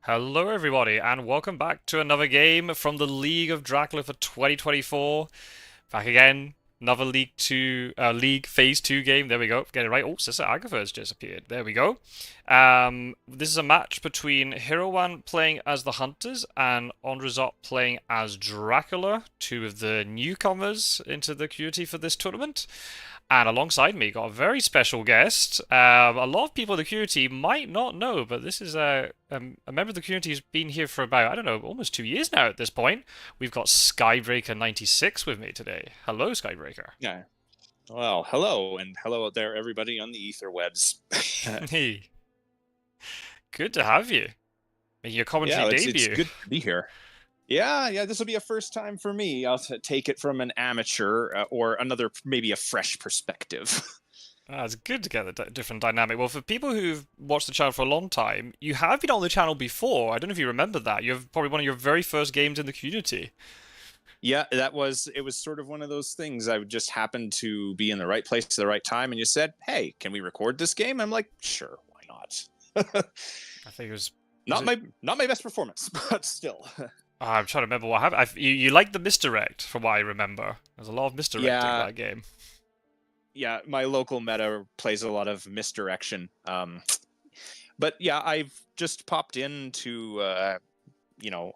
Hello, everybody, and welcome back to another game from the League of Dracula for 2024. Back again, another League Phase 2 game. There we go. Get it right. Oh, Sister Agatha has just appeared. There we go. This is a match between Herowwan playing as the Hunters and AndreZot playing as Dracula, two of the newcomers into the community for this tournament. And alongside me, got a very special guest. A lot of people in the community might not know, but this is a member of the community who's been here for about, I don't know, almost 2 years now at this point. We've got Skybreaker96 with me today. Hello, Skybreaker. Yeah. Well, hello, and hello out there, everybody on the ether webs. Hey, good to have you. Making your commentary Yeah, it's debut. good to be here. Yeah, this will be a first time for me. I'll take it from an amateur or another, maybe a fresh perspective. It's good to get a different dynamic. Well, for people who've watched the channel for a long time, you have been on the channel before. I don't know if you remember that. You have probably one of your very first games in the community. Yeah, it was sort of one of those things. I just happened to be in the right place at the right time, and you said, "Hey, can we record this game?" I'm like, "Sure, why not?" I think it was not it? my best performance, but still. I'm trying to remember what happened. You liked the misdirect, from what I remember. There's a lot of misdirecting in Yeah, that game. yeah, my local meta plays a lot of misdirection. But yeah, I've just popped in to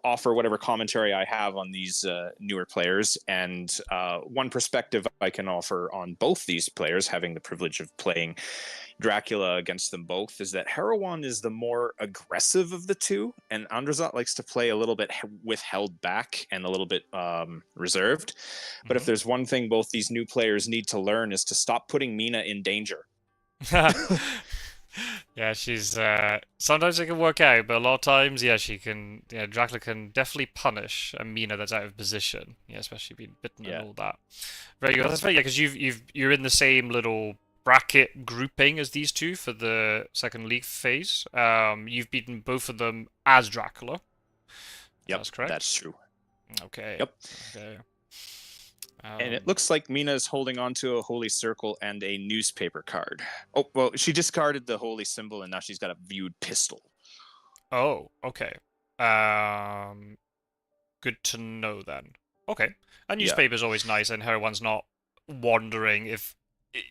offer whatever commentary I have on these newer players, and one perspective I can offer on both these players, having the privilege of playing Dracula against them both, is that Herowwan is the more aggressive of the two, and AndreZot likes to play a little bit withheld back and a little bit reserved. But if there's one thing both these new players need to learn is to stop putting Mina in danger. Yeah, she's sometimes it can work out, but a lot of times, yeah, she can. Yeah, Dracula can definitely punish a Mina that's out of position. Yeah, especially being bitten and Yeah. all that. Very good. That's very yeah, because you're in the same little bracket grouping as these two for the second league phase. You've beaten both of them as Dracula. Yep, That's correct. that's true. Okay. Yep. Okay. And it looks like Mina's holding onto a holy circle and a newspaper card. Oh, well, she discarded the holy symbol and now she's got a viewed pistol. Oh, okay. Um, Good to know then. Okay. A Yeah. newspaper's always nice, and Herowwan's not wondering if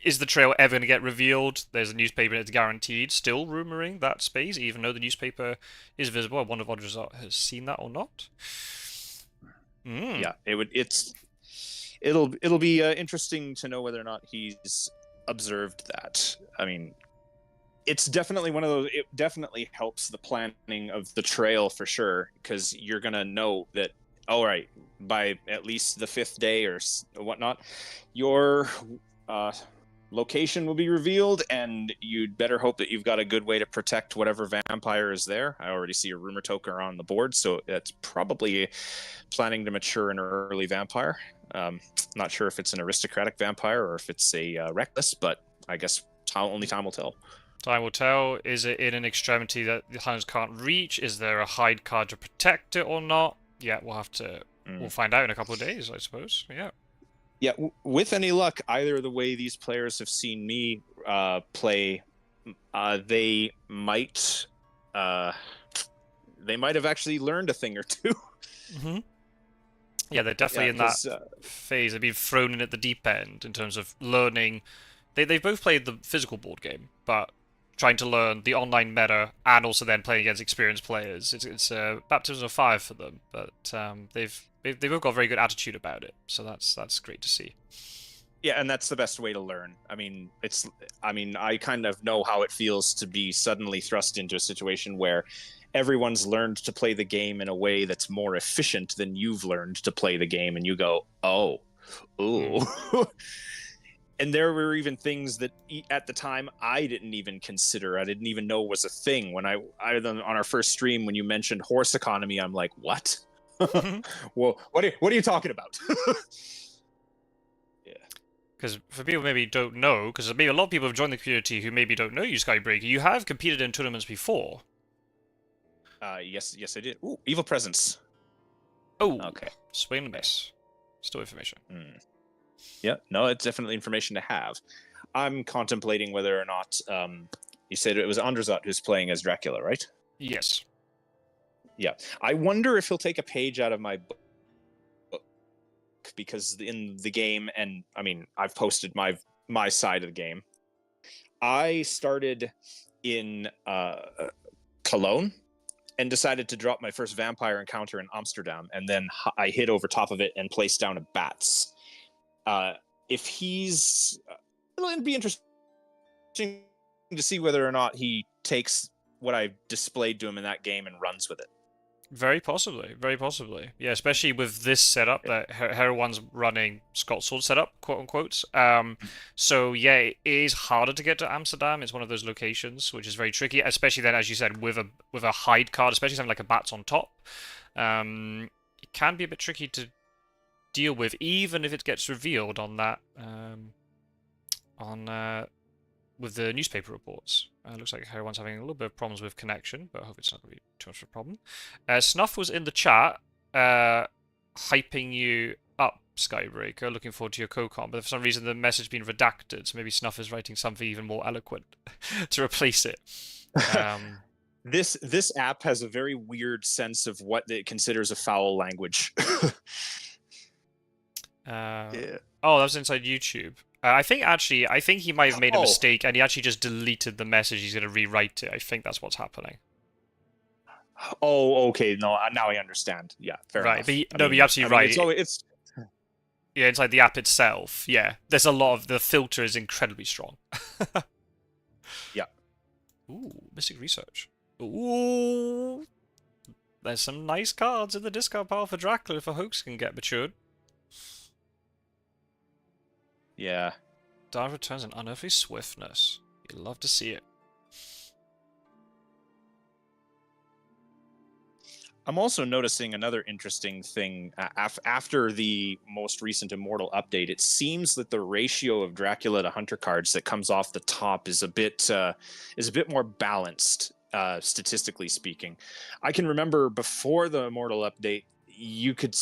is the trail ever going to get revealed. There's a newspaper and it's guaranteed. Still rumoring that space, even though the newspaper is visible. I wonder if AndreZot has seen that or not. Yeah, it'll be interesting to know whether or not he's observed that. I mean, it's definitely one of those. It definitely helps the planning of the trail for sure, because you're gonna know that. All right, by at least the fifth day or whatnot, your location will be revealed, and you'd better hope that you've got a good way to protect whatever vampire is there. I already see a rumor token on the board, so it's probably planning to mature an early vampire. Not sure if it's an aristocratic vampire or if it's a reckless, but I guess only time will tell. Time will tell. Is it in an extremity that the hunters can't reach? Is there a hide card to protect it or not? Yeah, we'll have to. We'll find out in a couple of days, I suppose. Yeah. Yeah, with any luck, either the way these players have seen me play, they might have actually learned a thing or two. Mm-hmm. Yeah, they're definitely in that phase. They've been thrown in at the deep end in terms of learning. They've both played the physical board game, but trying to learn the online meta and also then playing against experienced players. It's a baptism of fire for them, but they've both got a very good attitude about it. So that's great to see. Yeah, and that's the best way to learn. I mean, I kind of know how it feels to be suddenly thrust into a situation where everyone's learned to play the game in a way that's more efficient than you've learned to play the game, and you go, oh, ooh. And there were even things that at the time I didn't even consider. I didn't even know was a thing. When I on our first stream, when you mentioned horse economy, I'm like, what? Well, what are you talking about? Because for people maybe don't know, because maybe a lot of people have joined the community who maybe don't know you, Skybreaker, you have competed in tournaments before. Yes, I did. Ooh, evil presence. Oh, okay. Swing and miss. Still information. Yeah, no, it's definitely information to have. I'm contemplating whether or not you said it was AndreZot who's playing as Dracula, right? Yes. Yeah. I wonder if he'll take a page out of my book, because in the game, and I mean, I've posted my side of the game. I started in Cologne and decided to drop my first vampire encounter in Amsterdam, and then I hid over top of it and placed down a bats. If he's, it'll be interesting to see whether or not he takes what I displayed to him in that game and runs with it. Very possibly, very possibly. Yeah, especially with this setup that Herowwan's running Scott Sword setup, quote unquote. So yeah, it is harder to get to Amsterdam. It's one of those locations which is very tricky, especially then, as you said, with a hide card, especially something like a bats on top. It can be a bit tricky to deal with, even if it gets revealed on that with the newspaper reports. Looks like everyone's having a little bit of problems with connection, but I hope it's not going to be too much of a problem. Snuff was in the chat, hyping you up, Skybreaker, looking forward to your co-com, but for some reason the message has been redacted, so maybe Snuff is writing something even more eloquent to replace it. This app has a very weird sense of what it considers a foul language. Yeah. Oh, that was inside YouTube. I think he might have made a mistake, and he actually just deleted the message. He's going to rewrite it. I think that's what's happening. Oh, okay. No, now I understand. Yeah, fair enough. But you're absolutely right. Yeah, inside the app itself. Yeah, there's a lot of the filter is incredibly strong. Yeah. Ooh, Mystic Research. Ooh, there's some nice cards in the discard pile for Dracula if a hoax can get matured. Yeah. Dive returns an unearthly swiftness. You'd love to see it. I'm also noticing another interesting thing. After the most recent Immortal update, it seems that the ratio of Dracula to Hunter cards that comes off the top is a bit more balanced, statistically speaking. I can remember before the Immortal update, you could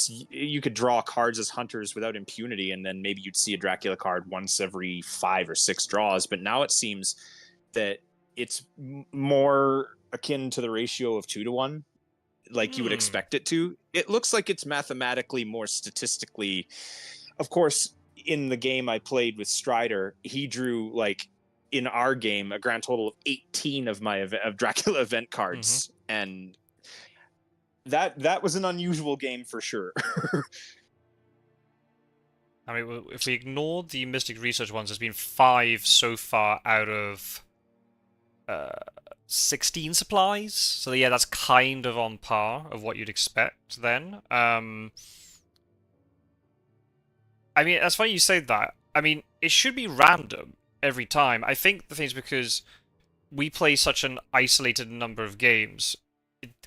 draw cards as hunters without impunity, and then maybe you'd see a Dracula card once every 5 or 6 draws. But now it seems that it's more akin to the ratio of 2 to 1, like you would expect it to. It looks like it's mathematically more statistically. Of course, in the game I played with Strider, he drew, like, in our game, a grand total of 18 of Dracula event cards, and that was an unusual game for sure. I mean, if we ignore the Mystic Research ones, there's been 5 so far out of 16 supplies. So yeah, that's kind of on par of what you'd expect then. I mean, that's funny you say that. I mean, it should be random every time. I think the thing is because we play such an isolated number of games,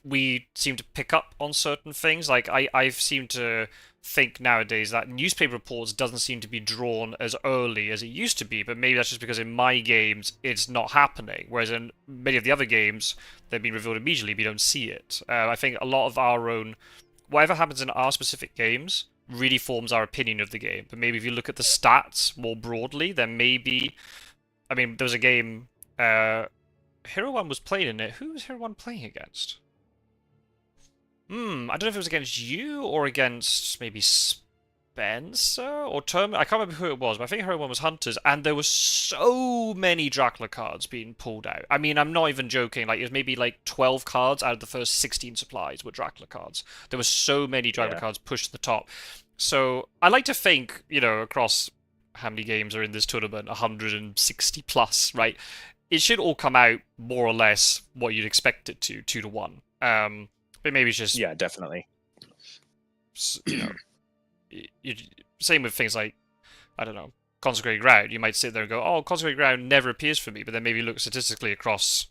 we seem to pick up on certain things. Like, I've seemed to think nowadays that newspaper reports doesn't seem to be drawn as early as it used to be, but maybe that's just because in my games it's not happening, whereas in many of the other games they've been revealed immediately, but you don't see it. I think a lot of our own, whatever happens in our specific games really forms our opinion of the game, but maybe if you look at the stats more broadly, then maybe, I mean, there was a game, Herowwan was playing in it. Who was Herowwan playing against? I don't know if it was against you or against maybe Spencer or Term. I can't remember who it was, but I think Herowwan was Hunters, and there were so many Dracula cards being pulled out. I mean, I'm not even joking. Like, it was maybe like 12 cards out of the first 16 supplies were Dracula cards. There were so many Dracula cards pushed to the top. So I like to think, you know, across how many games are in this tournament, 160 plus, right? It should all come out more or less what you'd expect it to, 2 to 1. But maybe it's just... Yeah, definitely. You know, same with things like, I don't know, Consecrated Ground. You might sit there and go, oh, Consecrated Ground never appears for me, but then maybe look statistically across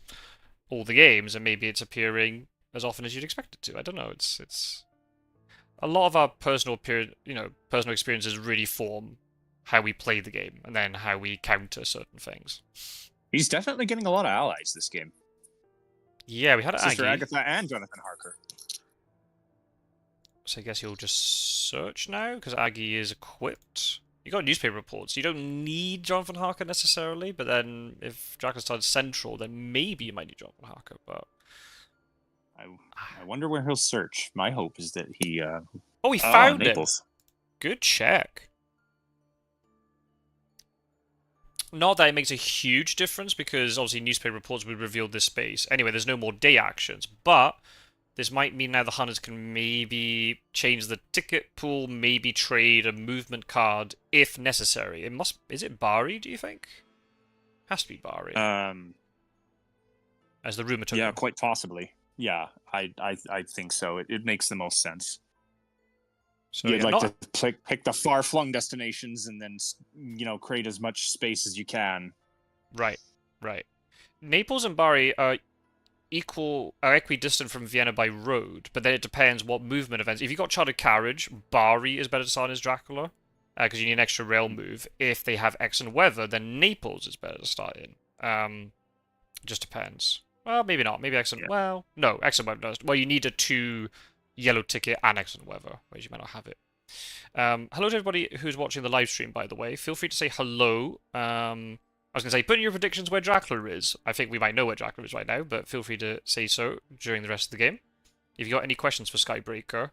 all the games, and maybe it's appearing as often as you'd expect it to. I don't know. It's a lot of our personal experiences really form how we play the game, and then how we counter certain things. He's definitely getting a lot of allies this game. Yeah, we had Sister Aggie. Agatha and Jonathan Harker. So I guess you'll just search now, because Aggie is equipped. You got newspaper reports. You don't need Jonathan Harker necessarily, but then if Dracula started central, then maybe you might need Jonathan Harker. But I wonder where he'll search. My hope is that he. Oh, he found him. Naples. Good check. Not that it makes a huge difference, because obviously newspaper reports would reveal this space. Anyway, there's no more day actions, but this might mean now the hunters can maybe change the ticket pool, maybe trade a movement card if necessary. It must. Is it Bari, do you think? Has to be Bari. As the rumor token. Yeah, quite possibly. Yeah, I think so. It makes the most sense. So you'd like to pick the far-flung destinations and then, create as much space as you can. Right. Naples and Bari are equidistant from Vienna by road, but then it depends what movement events. If you got chartered carriage, Bari is better to start as Dracula, because you need an extra rail move. If they have excellent weather, then Naples is better to start in. Just depends. Well, maybe not. Maybe excellent. Yeah. Well, no, excellent weather does. Well, you need a 2 yellow ticket and excellent weather, whereas you might not have it. Hello to everybody who's watching the live stream, by the way. Feel free to say hello. I was going to say, put in your predictions where Dracula is. I think we might know where Dracula is right now, but feel free to say so during the rest of the game. If you've got any questions for Skybreaker,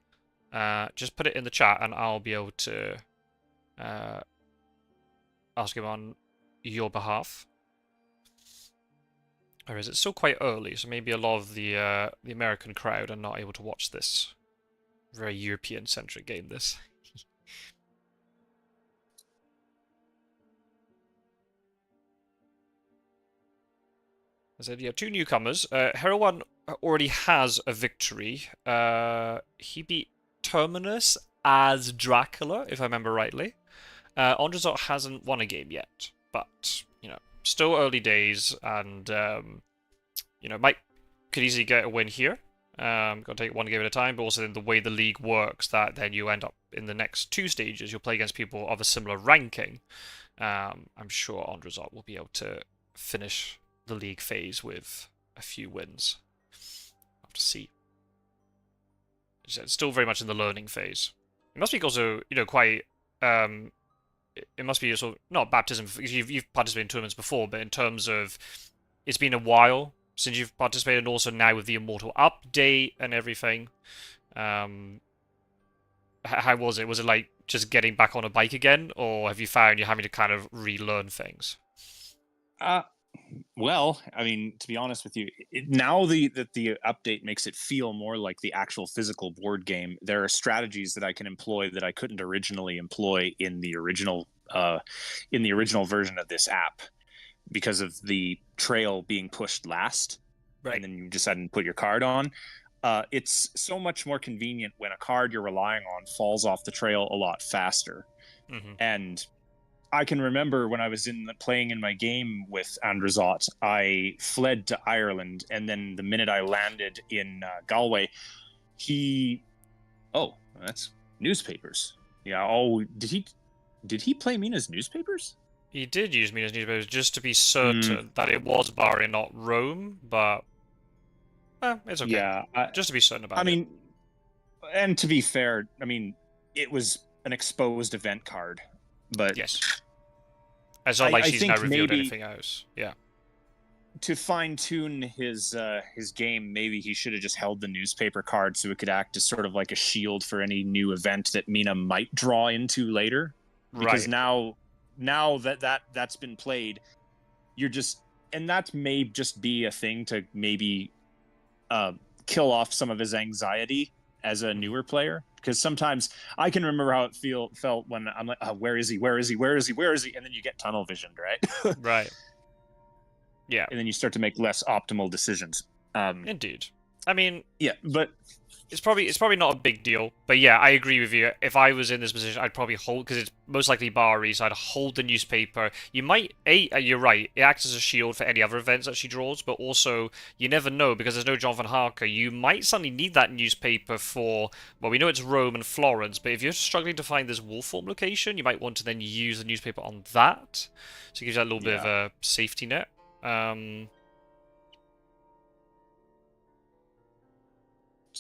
just put it in the chat and I'll be able to ask him on your behalf. Or is it still quite early, so maybe a lot of the American crowd are not able to watch this very European-centric game, this. I said, yeah, 2 newcomers. Herowwan already has a victory. He beat Terminus as Dracula, if I remember rightly. AndreZot hasn't won a game yet, but, still early days, and, Mike could easily get a win here. Got to take it one game at a time, but also in the way the league works, that then you end up in the next 2 stages, you'll play against people of a similar ranking. I'm sure AndreZot will be able to finish the league phase with a few wins. I'll have to see. It's still very much in the learning phase. It must be also, quite... it must be sort of, not baptism, because you've participated in tournaments before, but in terms of, it's been a while since you've participated, and also now with the Immortal update and everything. How was it? Was it like just getting back on a bike again, or have you found you're having to kind of relearn things? Well, I mean, to be honest with you, now that the update makes it feel more like the actual physical board game, there are strategies that I can employ that I couldn't originally employ in the original version of this app, because of the trail being pushed last, right? And then you just hadn't put your card on. It's so much more convenient when a card you're relying on falls off the trail a lot faster. Mm-hmm. And I can remember when I was playing in my game with AndreZot, I fled to Ireland, and then the minute I landed in Galway, that's newspapers. Yeah. Oh, did he play Mina's newspapers? He did use Mina's newspapers just to be certain that it was Bari and not Rome, but it's okay. Yeah, just to be certain about it. I mean, and to be fair, I mean, it was an exposed event card. But yes, it's not like she's now revealed anything else. Yeah. To fine-tune his game, maybe he should have just held the newspaper card so it could act as sort of like a shield for any new event that Mina might draw into later. Because now that's been played, and that may just be a thing to maybe kill off some of his anxiety as a newer player. Because sometimes I can remember how it felt when I'm like, where is he? Where is he? Where is he? Where is he? And then you get tunnel visioned, right? Right. Yeah. And then you start to make less optimal decisions. Indeed. I mean, yeah, but it's probably not a big deal. But yeah, I agree with you. If I was in this position, I'd probably hold, because it's most likely Bari, so I'd hold the newspaper. You might, you're right, it acts as a shield for any other events that she draws, but also, you never know, because there's no Jonathan Harker, you might suddenly need that newspaper for, well, we know it's Rome and Florence, but if you're struggling to find this wolf form location, you might want to then use the newspaper on that. So it gives you that little bit of a safety net.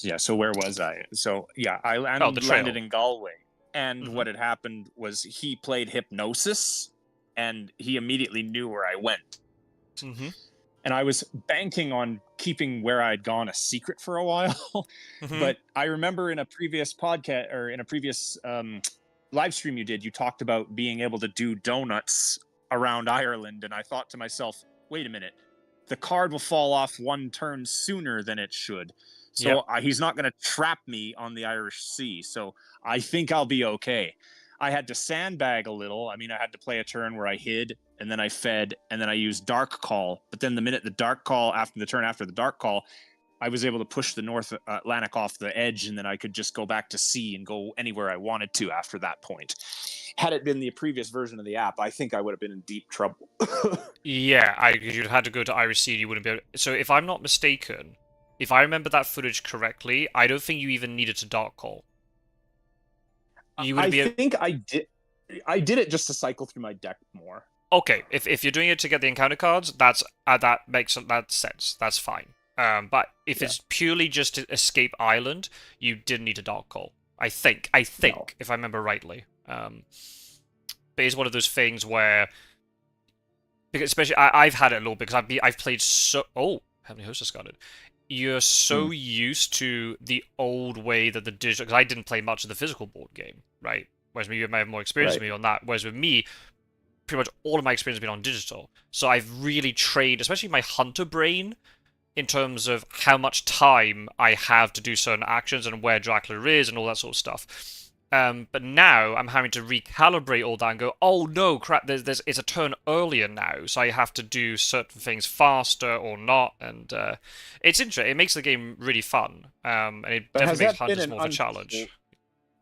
Yeah, so where was I? So, yeah, I landed in Galway. And what had happened was he played Hypnosis, and he immediately knew where I went. and I was banking on keeping where I'd gone a secret for a while. But I remember in a previous podcast or in a previous live stream you did, you talked about being able to do donuts around Ireland, and I thought to myself, wait a minute, the card will fall off one turn sooner than it should. So he's not going to trap me on the Irish Sea. So I think I'll be okay. I had to sandbag a little. I mean, I had to play a turn where I hid, and then I fed, and then I used Dark Call. But then the minute the Dark Call, after the turn after the Dark Call, I was able to push the North Atlantic off the edge, and then I could just go back to sea and go anywhere I wanted to after that point. Had it been the previous version of the app, I think I would have been in deep trouble. Yeah, you'd have had to go to Irish Sea, you wouldn't be able to... So if I'm not mistaken, if I remember that footage correctly, I don't think you even needed to Dark Call. I think I did. I did it just to cycle through my deck more. Okay, if you're doing it to get the encounter cards, that makes sense. That's fine. But if it's purely just to escape Ireland, you didn't need a Dark Call. I think, no. If I remember rightly. But it's one of those things where, because especially I've had it a little because I've played so. Oh, Heavenly Host discarded. You're so used to the old way that the digital, because I didn't play much of the physical board game, right? Whereas you might have more experience than me on that. Whereas with me, pretty much all of my experience has been on digital. So I've really trained, especially my hunter brain, in terms of how much time I have to do certain actions and where Dracula is and all that sort of stuff. But now I'm having to recalibrate all that and go, oh no, crap, it's a turn earlier now, so I have to do certain things faster or not, and it's interesting. It makes the game really fun, and it definitely makes hunters more of a challenge.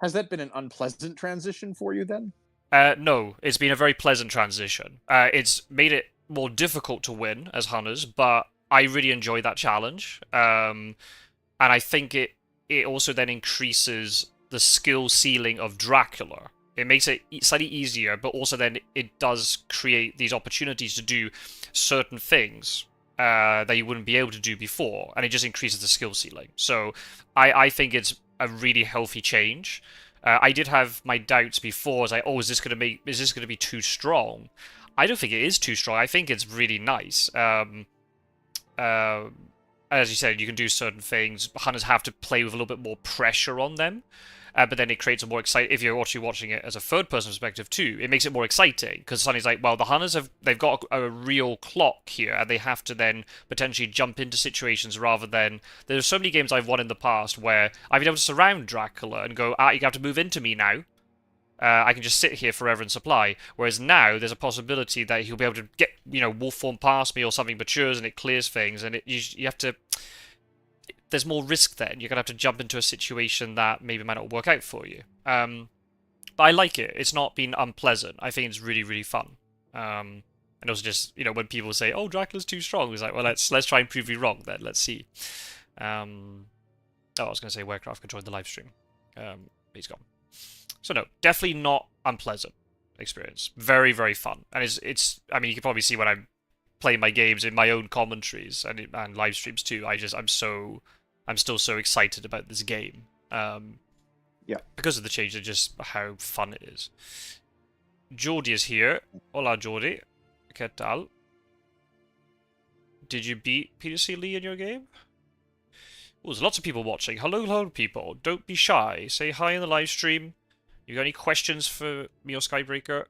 Has that been an unpleasant transition for you then? No, it's been a very pleasant transition. It's made it more difficult to win as hunters, but I really enjoy that challenge, and I think it also then increases the skill ceiling of Dracula. It makes it slightly easier, but also then it does create these opportunities to do certain things that you wouldn't be able to do before, and it just increases the skill ceiling. So I think it's a really healthy change. I did have my doubts before. I was like, oh, is this going to be too strong? I don't think it is too strong. I think it's really nice. As you said, you can do certain things. Hunters have to play with a little bit more pressure on them. But then it creates a more exciting... If you're actually watching it as a third-person perspective too, it makes it more exciting. Because suddenly it's like, well, the Hunters they've got a real clock here, and they have to then potentially jump into situations rather than... There's so many games I've won in the past where I've been able to surround Dracula and go, you have to move into me now. I can just sit here forever and supply. Whereas now, there's a possibility that he'll be able to get, wolf form past me or something matures and it clears things, and you have to... There's more risk then. You're going to have to jump into a situation that maybe might not work out for you. But I like it. It's not been unpleasant. I think it's really, really fun. And also just, when people say, oh, Dracula's too strong, it's like, well, let's try and prove you wrong then. Let's see. I was going to say Warecraft could join the live stream. He's gone. So no, definitely not unpleasant experience. Very, very fun. And it's I mean, you can probably see when I'm playing my games in my own commentaries and live streams too. I'm still so excited about this game. Because of the change and just how fun it is. Geordie is here. Hola, Geordie. ¿Qué tal? Did you beat Peter C. Lee in your game? Oh, there's lots of people watching. Hello, people. Don't be shy. Say hi in the live stream. You got any questions for me or Skybreaker?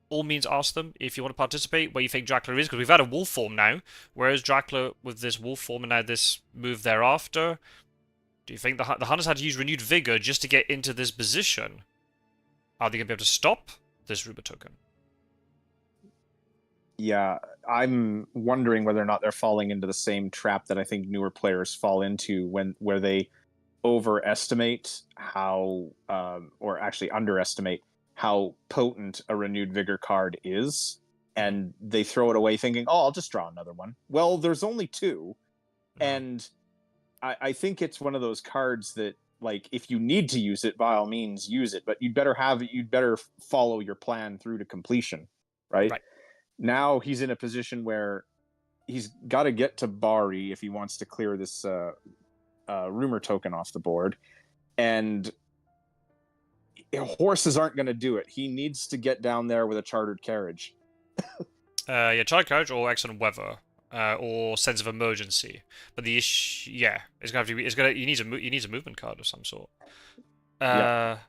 All means ask them if you want to participate, where you think Dracula is, because we've had a wolf form now. Where is Dracula with this wolf form and now this move thereafter? Do you think the Hunters had to use renewed vigor just to get into this position? Are they going to be able to stop this Ruber token? Yeah, I'm wondering whether or not they're falling into the same trap that I think newer players fall into where they overestimate how, or actually underestimate how potent a renewed vigor card is, and they throw it away thinking, oh, I'll just draw another one. Well, there's only two, and I think it's one of those cards that, like, if you need to use it, by all means use it, but you'd better follow your plan through to completion, right? Now he's in a position where he's got to get to Bari if he wants to clear this rumor token off the board, and horses aren't going to do it. He needs to get down there with a chartered carriage. Chartered carriage or excellent weather. or sense of emergency. But the issue, yeah, it's gonna have to be. It's gonna. You need a movement card of some sort. Yeah.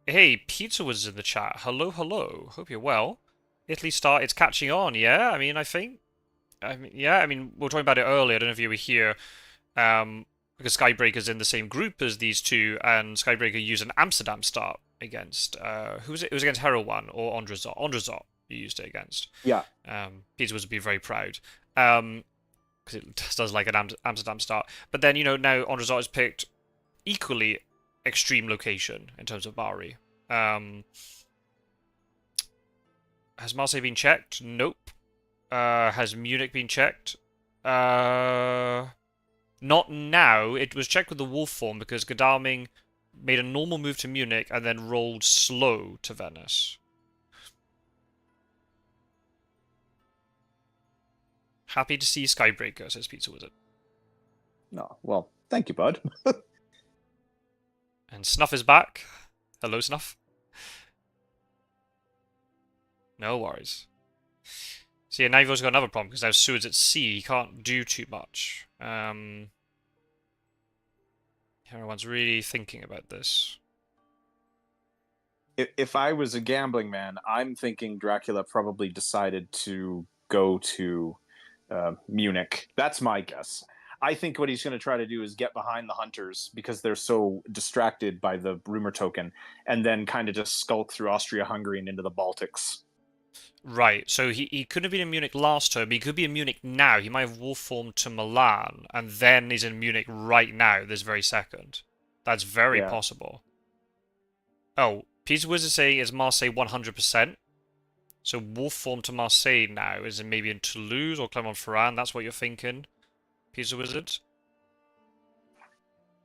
Hey, Pizza was in the chat. Hello, hello. Hope you're well. Italy start. It's catching on. Yeah, I mean, I think. Yeah, I mean, we were talking about it earlier. I don't know if you were here. Because Skybreaker's in the same group as these two, and Skybreaker used an Amsterdam start against. Who was it? It was against Herowwan or AndreZot. AndreZot you used it against. Yeah. Pizza would be very proud. Because it does like an Amsterdam start. But then, now AndreZot has picked equally extreme location in terms of Bari. Has Marseille been checked? Nope. Has Munich been checked? Not now. It was checked with the wolf form because Godalming made a normal move to Munich and then rolled slow to Venice. Happy to see Skybreaker, says Pizza Wizard. No, well, thank you, bud. And Snuff is back. Hello, Snuff. No worries. See, and Naivo's got another problem because now Seward's at sea. He can't do too much. Everyone's really thinking about this. If I was a gambling man, I'm thinking Dracula probably decided to go to Munich. That's my guess. I think what he's going to try to do is get behind the hunters because they're so distracted by the rumor token, and then kind of just skulk through Austria-Hungary and into the Baltics. Right, so he couldn't have been in Munich last term, but he could be in Munich now. He might have wolf formed to Milan, and then he's in Munich right now, this very second. That's very possible. Oh, Pizza Wizard saying is Marseille 100%. So wolf formed to Marseille now. Is it maybe in Toulouse or Clermont-Ferrand? That's what you're thinking, Pizza Wizard?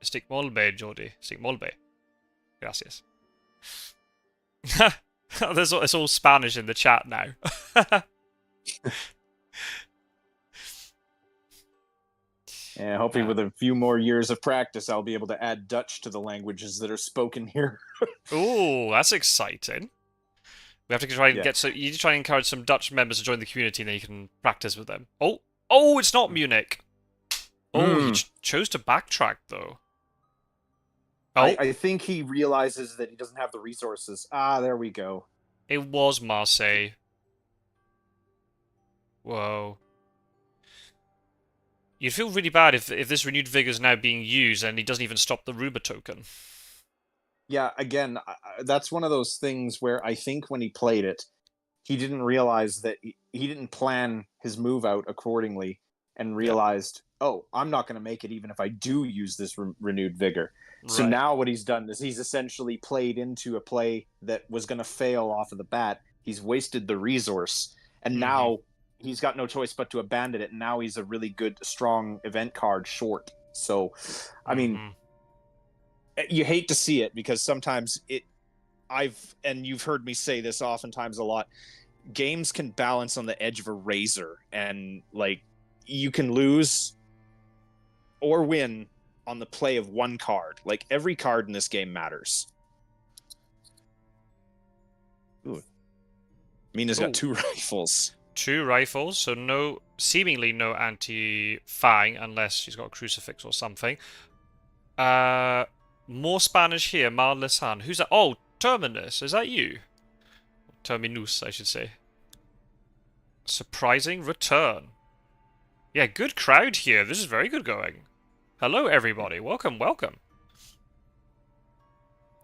Stick molbe, Jordi. Stick molbe. Gracias. It's all Spanish in the chat now. Yeah, hopefully with a few more years of practice, I'll be able to add Dutch to the languages that are spoken here. Ooh, that's exciting. We have to try and get you need to try and encourage some Dutch members to join the community, and then you can practice with them. Oh, it's not Munich. Oh, he chose to backtrack though. Oh. I think he realizes that he doesn't have the resources. Ah, there we go. It was Marseille. Whoa. You'd feel really bad if this renewed vigor is now being used and he doesn't even stop the Ruba token. Yeah, again, that's one of those things where I think when he played it, he didn't realize that he didn't plan his move out accordingly and realized, oh, I'm not going to make it even if I do use this renewed vigor. Right. So now what he's done is he's essentially played into a play that was going to fail off of the bat. He's wasted the resource, and now he's got no choice but to abandon it. And now he's a really good, strong event card short. So, I mean, you hate to see it because sometimes and you've heard me say this oftentimes a lot, games can balance on the edge of a razor, and like you can lose or win on the play of one card. Like every card in this game matters. Ooh. Mina's got 2 rifles. 2 rifles, so seemingly no anti-fang unless she's got a crucifix or something. More Spanish here, Mar Lesan. Who's that? Oh, Terminus. Is that you? Terminus, I should say. Surprising return. Yeah, good crowd here. This is very good going. Hello, everybody. Welcome, welcome.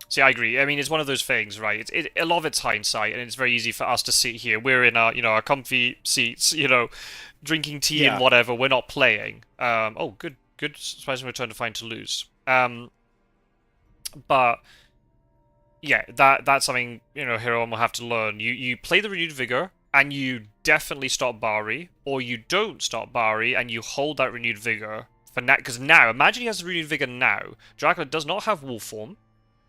See, I agree. I mean, it's one of those things, right? A lot of it's hindsight, and it's very easy for us to sit here. We're in our, our comfy seats, drinking tea and whatever. We're not playing. Oh, good surprising return to find Toulouse. But yeah, that's something Herowwan will have to learn. You play the renewed vigor, and you definitely stop Bari, or you don't stop Bari and you hold that renewed vigor for now. Because now, imagine he has the renewed vigor now. Dracula does not have wolf form.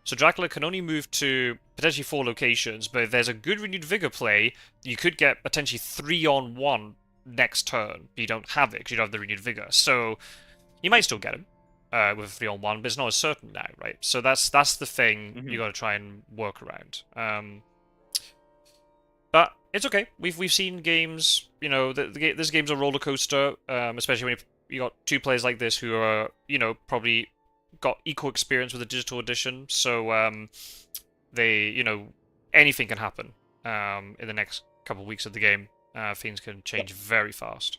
So Dracula can only move to potentially 4 locations, but if there's a good renewed vigor play, you could get potentially 3-on-1 next turn, but you don't have it because you don't have the renewed vigor. So you might still get him with 3-on-1, but it's not as certain now, right? So that's the thing you got to try and work around. But It's okay. We've seen games, you know, this game's a roller coaster, especially when you got two players like this who are, you know, probably got equal experience with the digital edition. So they, you know, anything can happen in the next couple of weeks of the game. Things can change very fast.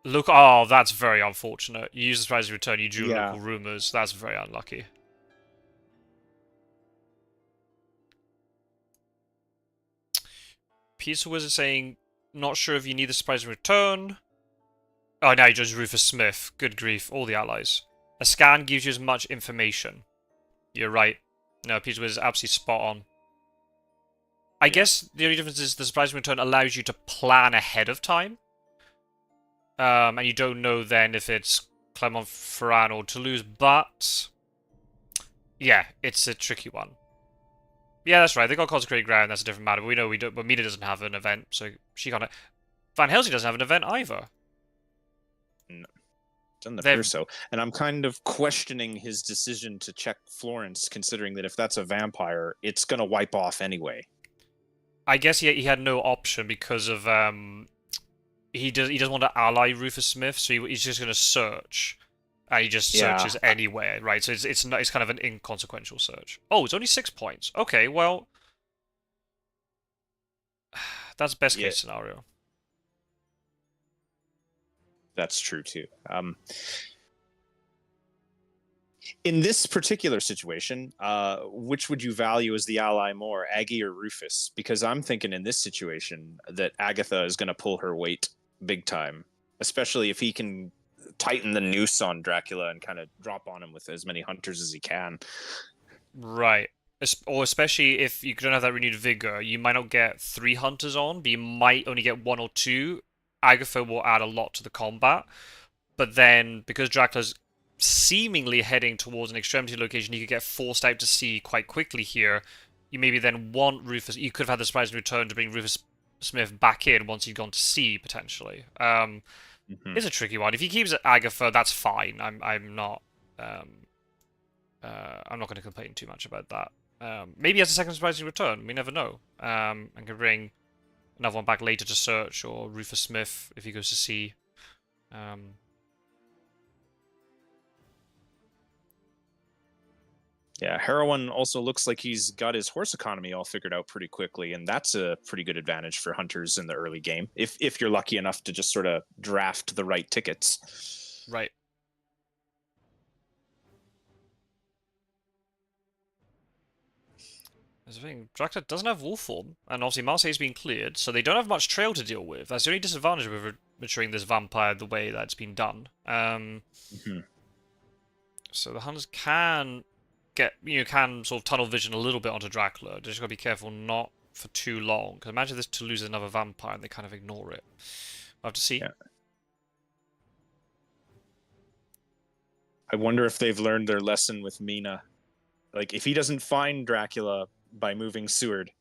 Look, oh, that's very unfortunate. You use the surprise return, you drew Yeah. local rumors. That's very unlucky. Pizza Wizard saying, not sure if you need the surprise return. Oh, now you just Rufus Smith. Good grief, all the allies. A scan gives you as much information. You're right. No, Pizza Wizard is absolutely spot on. I guess the only difference is the surprise return allows you to plan ahead of time. And you don't know then if it's Clermont-Ferrand or Toulouse, but yeah, it's a tricky one. Yeah, that's right. They got Consecrated Ground. That's a different matter. But we know we don't. But Mina doesn't have an event, so she can't. Van Helsing doesn't have an event either. No, doesn't appear so. And I'm kind of questioning his decision to check Florence, considering that if that's a vampire, it's gonna wipe off anyway. I guess he had no option because of he doesn't want to ally Rufus Smith, so he's just gonna search. And he just searches anywhere, right? So it's kind of an inconsequential search. Oh, it's only 6 points. Okay, well, that's best case scenario. That's true too. In this particular situation, which would you value as the ally more, Aggie or Rufus? Because I'm thinking in this situation that Agatha is going to pull her weight big time, especially if he can tighten the noose on Dracula and kind of drop on him with as many hunters as he can. Right. Or especially if you don't have that renewed vigor, you might not get 3 hunters on, but you might only get 1 or 2. Agatha will add a lot to the combat, but then because Dracula's seemingly heading towards an extremity location, you could get forced out to sea quite quickly here. You maybe then want Rufus. You could have had the surprise return to bring Rufus Smith back in once he'd gone to sea potentially. It's a tricky one. If he keeps Agatha, that's fine. I'm not. I'm not going to complain too much about that. Maybe he has a second surprising return. We never know. And can bring another one back later to search, or Rufus Smith if he goes to sea. Yeah, Herowwan also looks like he's got his horse economy all figured out pretty quickly, and that's a pretty good advantage for hunters in the early game, if you're lucky enough to just sort of draft the right tickets. Right. There's the thing, Dracula doesn't have wolf form, and obviously Marseille's been cleared, so they don't have much trail to deal with. That's the only disadvantage with maturing this vampire the way that it's been done. So the hunters can can sort of tunnel vision a little bit onto Dracula. They just gotta be careful not for too long. Because imagine this to lose another vampire and they kind of ignore it. We'll have to see. Yeah. I wonder if they've learned their lesson with Mina. Like, if he doesn't find Dracula by moving Seward.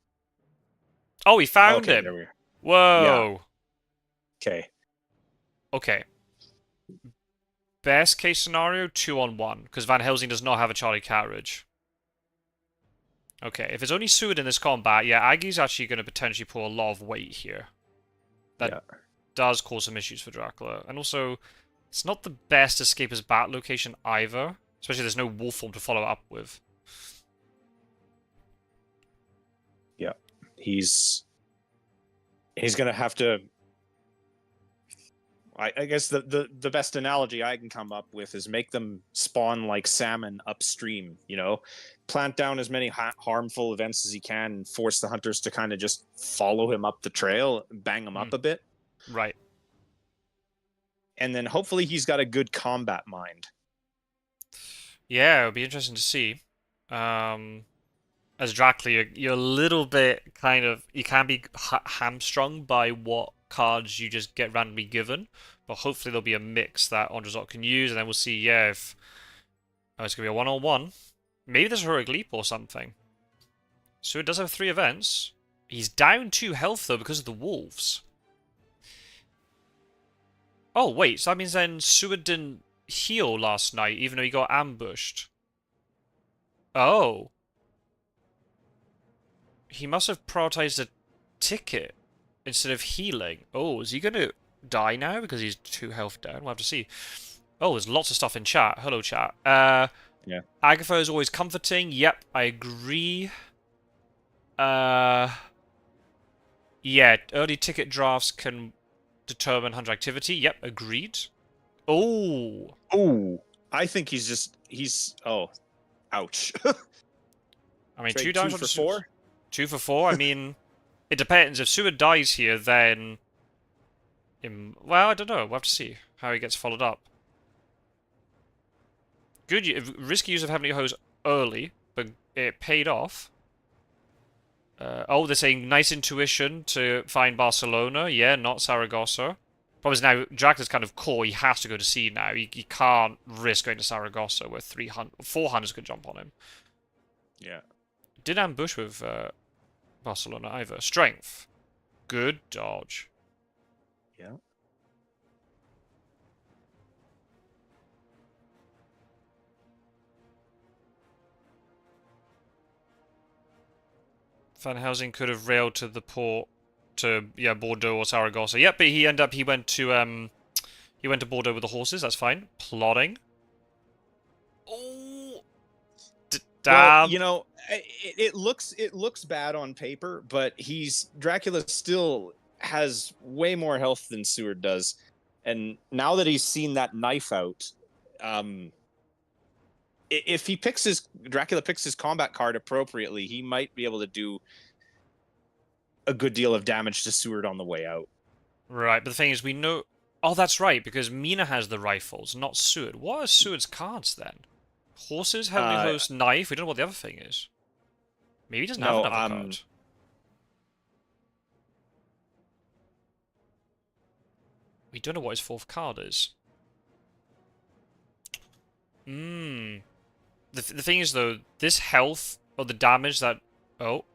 Oh, he found him. There we are. Whoa. Yeah. Okay. Best case scenario, 2-on-1, because Van Helsing does not have a Charlie carriage. Okay, if it's only Seward in this combat, yeah, Aggie's actually going to potentially pull a lot of weight here. That does cause some issues for Dracula. And also, it's not the best escape as bat location either. Especially there's no wolf form to follow up with. Yeah, he's going to have to... I guess the best analogy I can come up with is make them spawn like salmon upstream, you know? Plant down as many harmful events as he can and force the hunters to kind of just follow him up the trail, bang him up a bit. Right. And then hopefully he's got a good combat mind. Yeah, it'll be interesting to see. As Dracula, you're a little bit kind of... You can be hamstrung by what cards you just get randomly given, but hopefully there'll be a mix that AndreZot can use, and then we'll see, yeah, if it's going to be a one-on-one. Maybe there's a Heroic Leap or something. So it does have 3 events. He's down 2 health, though, because of the wolves. Oh, wait, so that means then Seward didn't heal last night, even though he got ambushed. Oh. He must have prioritized a ticket instead of healing. Oh, is he going to die now because he's 2 health down? We'll have to see. Oh, there's lots of stuff in chat. Hello, chat. Yeah. Agatha is always comforting. Yep, I agree. Yeah, early ticket drafts can determine hunter activity. Yep, agreed. Oh. Oh, I think oh, ouch. I mean, Trade 2 damage 2 on for the 4? 2 for 4. I mean, it depends. If Seward dies here, then... well, I don't know. We'll have to see how he gets followed up. Good, risky use of Heavenly Hose early, but it paid off. Oh, they're saying nice intuition to find Barcelona. Yeah, not Saragossa. Problem is now, Dracula's kind of core. He has to go to C now. He can't risk going to Saragossa where 400s could jump on him. Yeah. Did ambush with Barcelona either. Strength. Good dodge. Yeah. Van Helsing could have railed to the port to Bordeaux or Saragossa. Yep, but he went to Bordeaux with the horses. That's fine. Plotting. Oh, damn. Well, it looks bad on paper, but Dracula still has way more health than Seward does, and now that he's seen that knife out, if Dracula picks his combat card appropriately, he might be able to do a good deal of damage to Seward on the way out. Right, but the thing is, we know... Oh, that's right, because Mina has the rifles, not Seward. What are Seward's cards, then? Horses, Heavenly Host, Knife? We don't know what the other thing is. Maybe he doesn't have another card. We don't know what his 4th card is. The thing is, though, this health, or the damage that... Oh.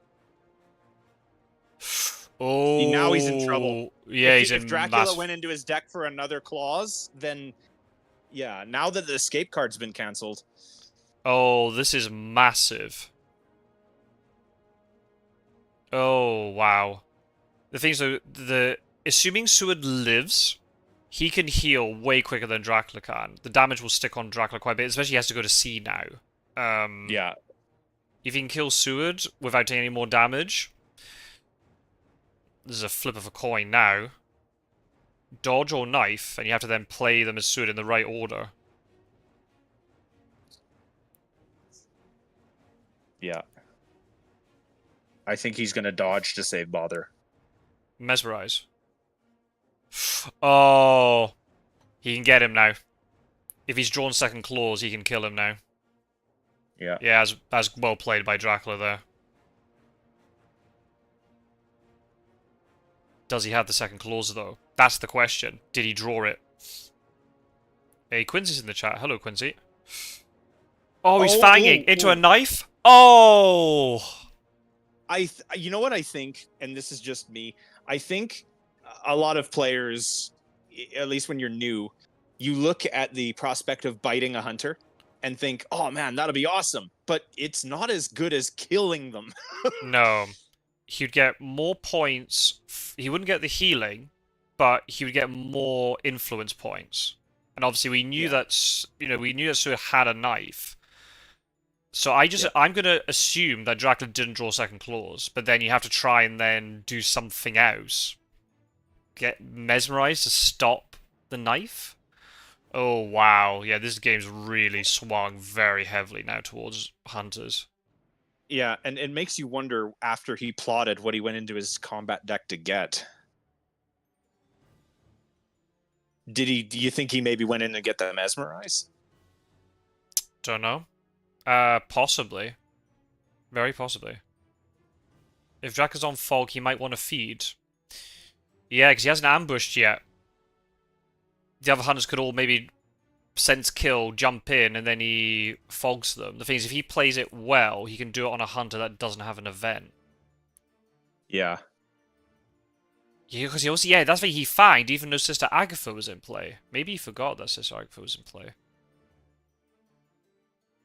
Oh. See, now he's in trouble. Yeah, if Dracula went into his deck for another clause, then... Yeah, now that the escape card's been cancelled... Oh, this is massive. Oh, wow. The thing is, though, assuming Seward lives, he can heal way quicker than Dracula can. The damage will stick on Dracula quite a bit, especially he has to go to C now. Yeah. If he can kill Seward without taking any more damage, this is a flip of a coin now. Dodge or knife, and you have to then play them as Seward in the right order. Yeah. I think he's going to dodge to save bother. Mesmerize. Oh. He can get him now. If he's drawn 2nd claws, he can kill him now. Yeah. Yeah, as well played by Dracula there. Does he have the 2nd claws, though? That's the question. Did he draw it? Hey, Quincy's in the chat. Hello, Quincy. Oh, he's fanging into a knife? Oh! You know what I think, and this is just me, I think a lot of players, at least when you're new, you look at the prospect of biting a hunter and think, oh man, that'll be awesome. But it's not as good as killing them. No. He'd get more points. He wouldn't get the healing, but he would get more influence points. And obviously we knew that Seward had a knife. So I'm going to assume that Dracula didn't draw 2nd claws, but then you have to try and then do something else. Get mesmerized to stop the knife? Oh, wow. Yeah, this game's really swung very heavily now towards hunters. Yeah, and it makes you wonder, after he plotted, what he went into his combat deck to get. Do you think he maybe went in to get the mesmerize? Don't know. Possibly. Very possibly. If Drac is on Fog, he might want to feed. Yeah, because he hasn't ambushed yet. The other hunters could all maybe sense kill, jump in, and then he fogs them. The thing is, if he plays it well, he can do it on a hunter that doesn't have an event. Yeah. Yeah, because he also, yeah, that's why he fanged, even though Sister Agatha was in play. Maybe he forgot that Sister Agatha was in play.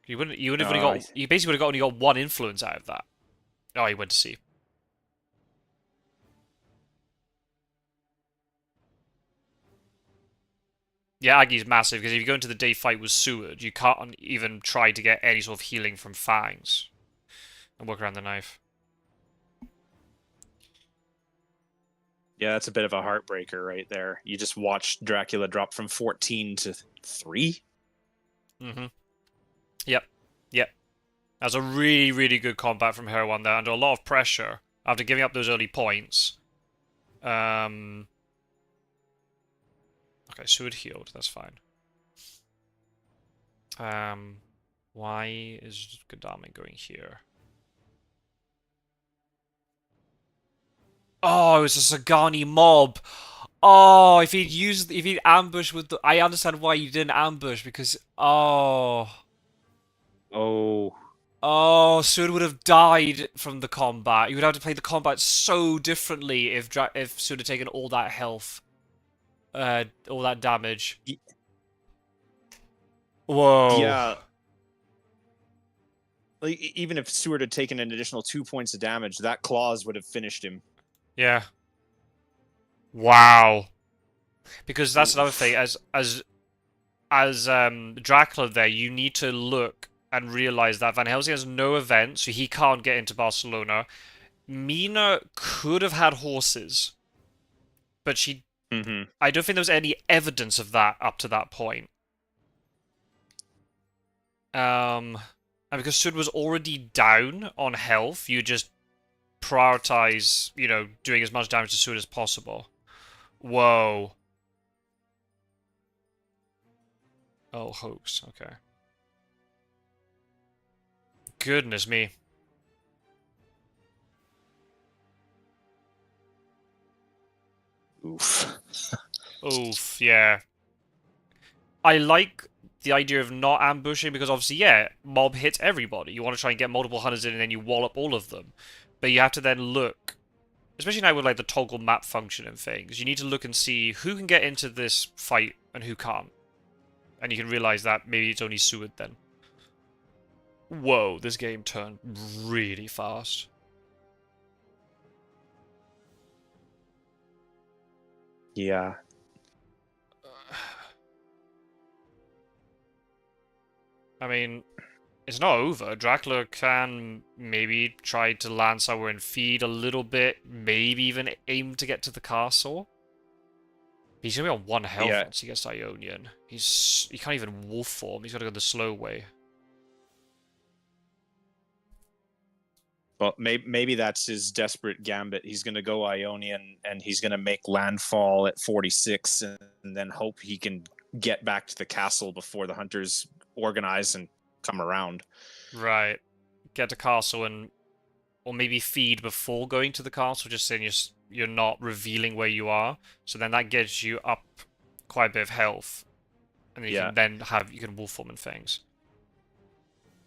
You wouldn't. You would have only got. You basically would have only got one influence out of that. Oh, he went to sea. Yeah, Aggie's massive because if you go into the day fight with Seward, you can't even try to get any sort of healing from Fangs and work around the knife. Yeah, that's a bit of a heartbreaker right there. You just watched Dracula drop from 14 to 3. Mm-hmm. Yep. Yep. That was a really, really good combat from Herowwan there, under a lot of pressure after giving up those early points. Okay, Seward healed. That's fine. Why is Godami going here? Oh, it's a Sagani mob. Oh, if he'd ambushed with the, I understand why you didn't ambush because, oh, Seward would have died from the combat. You would have to play the combat so differently if Seward had taken all that health, all that damage. Whoa. Yeah. Like, even if Seward had taken an additional 2 points of damage, that clause would have finished him. Yeah. Wow. Because that's another thing. As Dracula there, you need to look and realize that Van Helsing has no event, so he can't get into Barcelona. Mina could have had horses, but she... Mm-hmm. I don't think there was any evidence of that up to that point. And because Sud was already down on health, you just prioritize, you know, doing as much damage to Sud as possible. Whoa. Oh, hoax. Okay. Goodness me. Oof. Oof, yeah. I like the idea of not ambushing because obviously, yeah, mob hits everybody. You want to try and get multiple hunters in and then you wallop all of them. But you have to then look, especially now with like the toggle map function and things, you need to look and see who can get into this fight and who can't. And you can realize that maybe it's only Seward then. Whoa, this game turned really fast. Yeah. I mean, it's not over. Dracula can maybe try to land somewhere and feed a little bit, maybe even aim to get to the castle. He's gonna be on 1 health once he gets to Ionian. He can't even wolf form, he's gotta go the slow way. Well, maybe that's his desperate gambit. He's going to go Ionian, and he's going to make landfall at 46, and then hope he can get back to the castle before the hunters organize and come around. Right. Get to castle and... or maybe feed before going to the castle, just saying you're not revealing where you are. So then that gets you up quite a bit of health. And then you can then you can wolf form and things.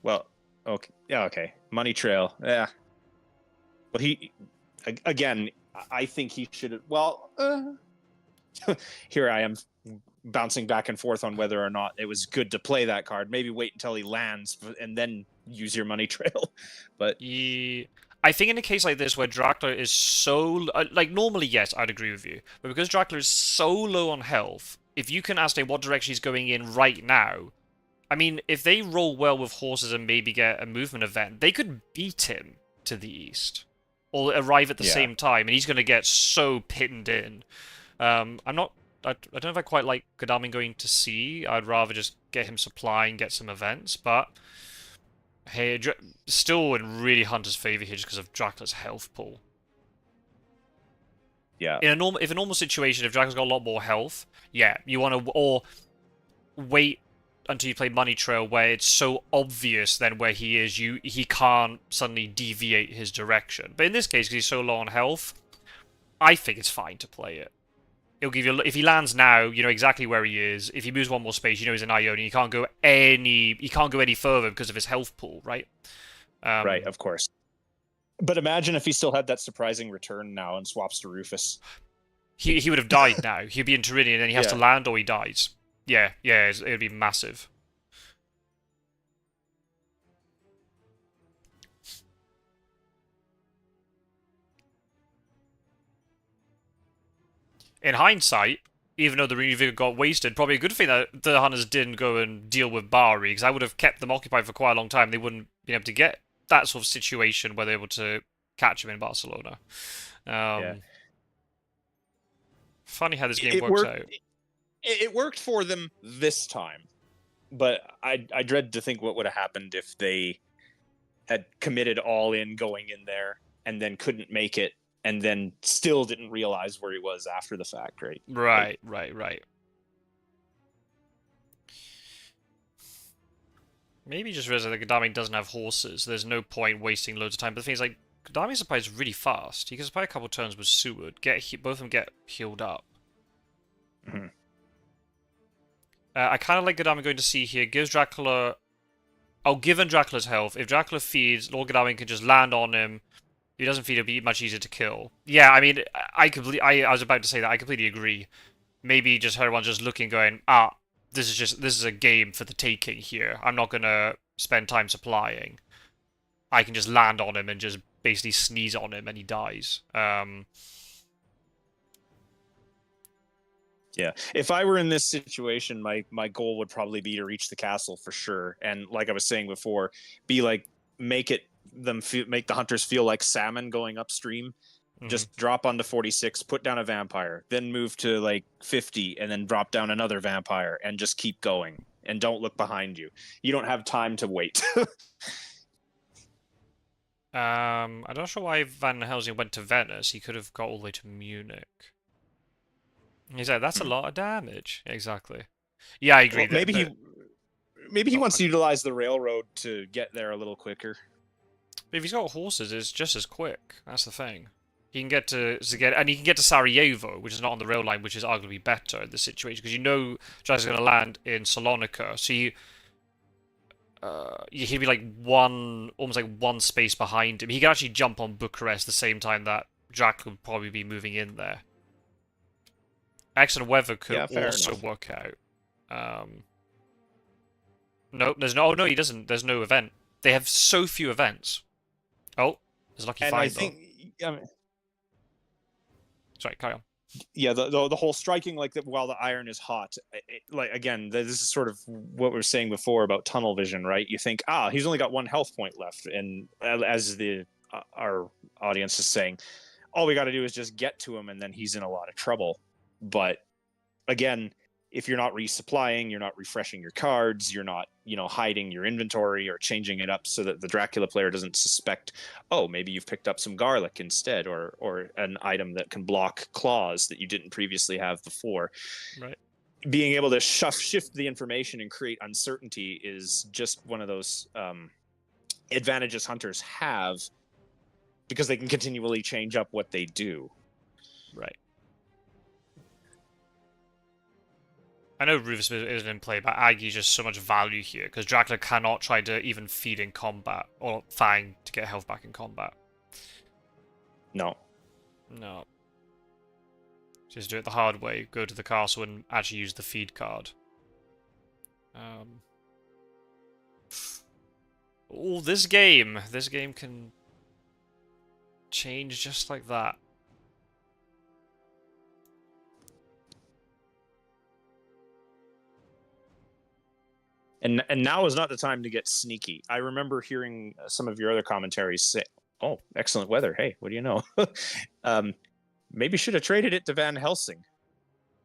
Well, okay. Yeah, okay. Money trail. Yeah. Well, again, I think he should have... Well, here I am bouncing back and forth on whether or not it was good to play that card. Maybe wait until he lands and then use your money trail. But I think in a case like this where Dracula is so... like, normally, yes, I'd agree with you. But because Dracula is so low on health, if you can ascertain what direction he's going in right now... I mean, if they roll well with horses and maybe get a movement event, they could beat him to the east. Or arrive at the same time, and he's going to get so pinned in. I don't know if I quite like Godalming going to sea. I'd rather just get him supply and get some events, but... hey, still in really Hunter's favour here just because of Dracula's health pool. Yeah. If a normal situation, if Dracula's got a lot more health, yeah, you want to... or wait until you play Money Trail where it's so obvious then where he is, he can't suddenly deviate his direction. But in this case, because he's so low on health, I think it's fine to play it. It'll give you... if he lands now, you know exactly where he is. If he moves one more space, you know he's in Ione. He can't go any further because of his health pool, right? Right, of course. But imagine if he still had that surprising return now and swaps to Rufus. He would have died now. He'd be in Teridian, and then he has to land or he dies. Yeah, it would be massive. in hindsight, even though the Renewal got wasted, probably a good thing that the Hunters didn't go and deal with Bari, because I would have kept them occupied for quite a long time. They wouldn't be able to get that sort of situation where they're able to catch him in Barcelona. Yeah. Funny how this game It works worked. out. It worked for them this time, but I dread to think what would have happened if they had committed all in going in there and then couldn't make it and then still didn't realize where he was after the fact, right? Right. Maybe just realize that Gadami doesn't have horses. There's no point wasting loads of time. But the thing is, like, Gadami supplies really fast. He can supply a couple turns with Seward. Both of them get healed up. Mm-hmm. I kind of like Gadami going to C here. Gives Dracula... Oh, given Dracula's health, if Dracula feeds, Lord Gadami can just land on him. If he doesn't feed, it'll be much easier to kill. Yeah, I mean, I was about to say that. I completely agree. Maybe just Herowwan's just looking, going, this is a game for the taking here. I'm not gonna spend time supplying. I can just land on him and just basically sneeze on him and he dies. Yeah, if I were in this situation, my goal would probably be to reach the castle for sure, and like I was saying before, be like make the hunters feel like salmon going upstream. Just drop onto 46, put down a vampire, then move to like 50, and then drop down another vampire, and just keep going. And don't look behind you. You don't have time to wait. I'm not sure why Van Helsing went to Venice. He could have got all the way to Munich. He's like, that's a lot of damage. Exactly. Yeah, I agree. Well, maybe he wants to utilize the railroad to get there a little quicker. But if he's got horses, it's just as quick. That's the thing. He can get to Sarajevo, which is not on the rail line, which is arguably better in this situation because you know Jazz is going to land in Salonika, so he'd be like almost like one space behind him. He could actually jump on Bucharest the same time that Jack would probably be moving in there. Excellent weather could also work out. No, there's no. Oh no, he doesn't. There's no event. They have so few events. Oh, there's lucky find. And I think. Sorry, carry on. Yeah, the whole striking like that while the iron is hot. Like again, this is sort of what we were saying before about tunnel vision, right? You think, he's only got one health point left, and as our audience is saying, all we got to do is just get to him, and then he's in a lot of trouble. But again, if you're not resupplying, you're not refreshing your cards, you're not, hiding your inventory or changing it up so that the Dracula player doesn't suspect, maybe you've picked up some garlic instead, or an item that can block claws that you didn't previously have before. Right. Being able to shift the information and create uncertainty is just one of those advantages hunters have because they can continually change up what they do. Right. I know Rufus isn't in play, but Aggie's just so much value here, because Dracula cannot try to even feed in combat, or Fang to get health back in combat. No. Just do it the hard way, go to the castle and actually use the feed card. This game can change just like that. And now is not the time to get sneaky. I remember hearing some of your other commentaries say, "Oh, excellent weather. Hey, what do you know?" Maybe should have traded it to Van Helsing.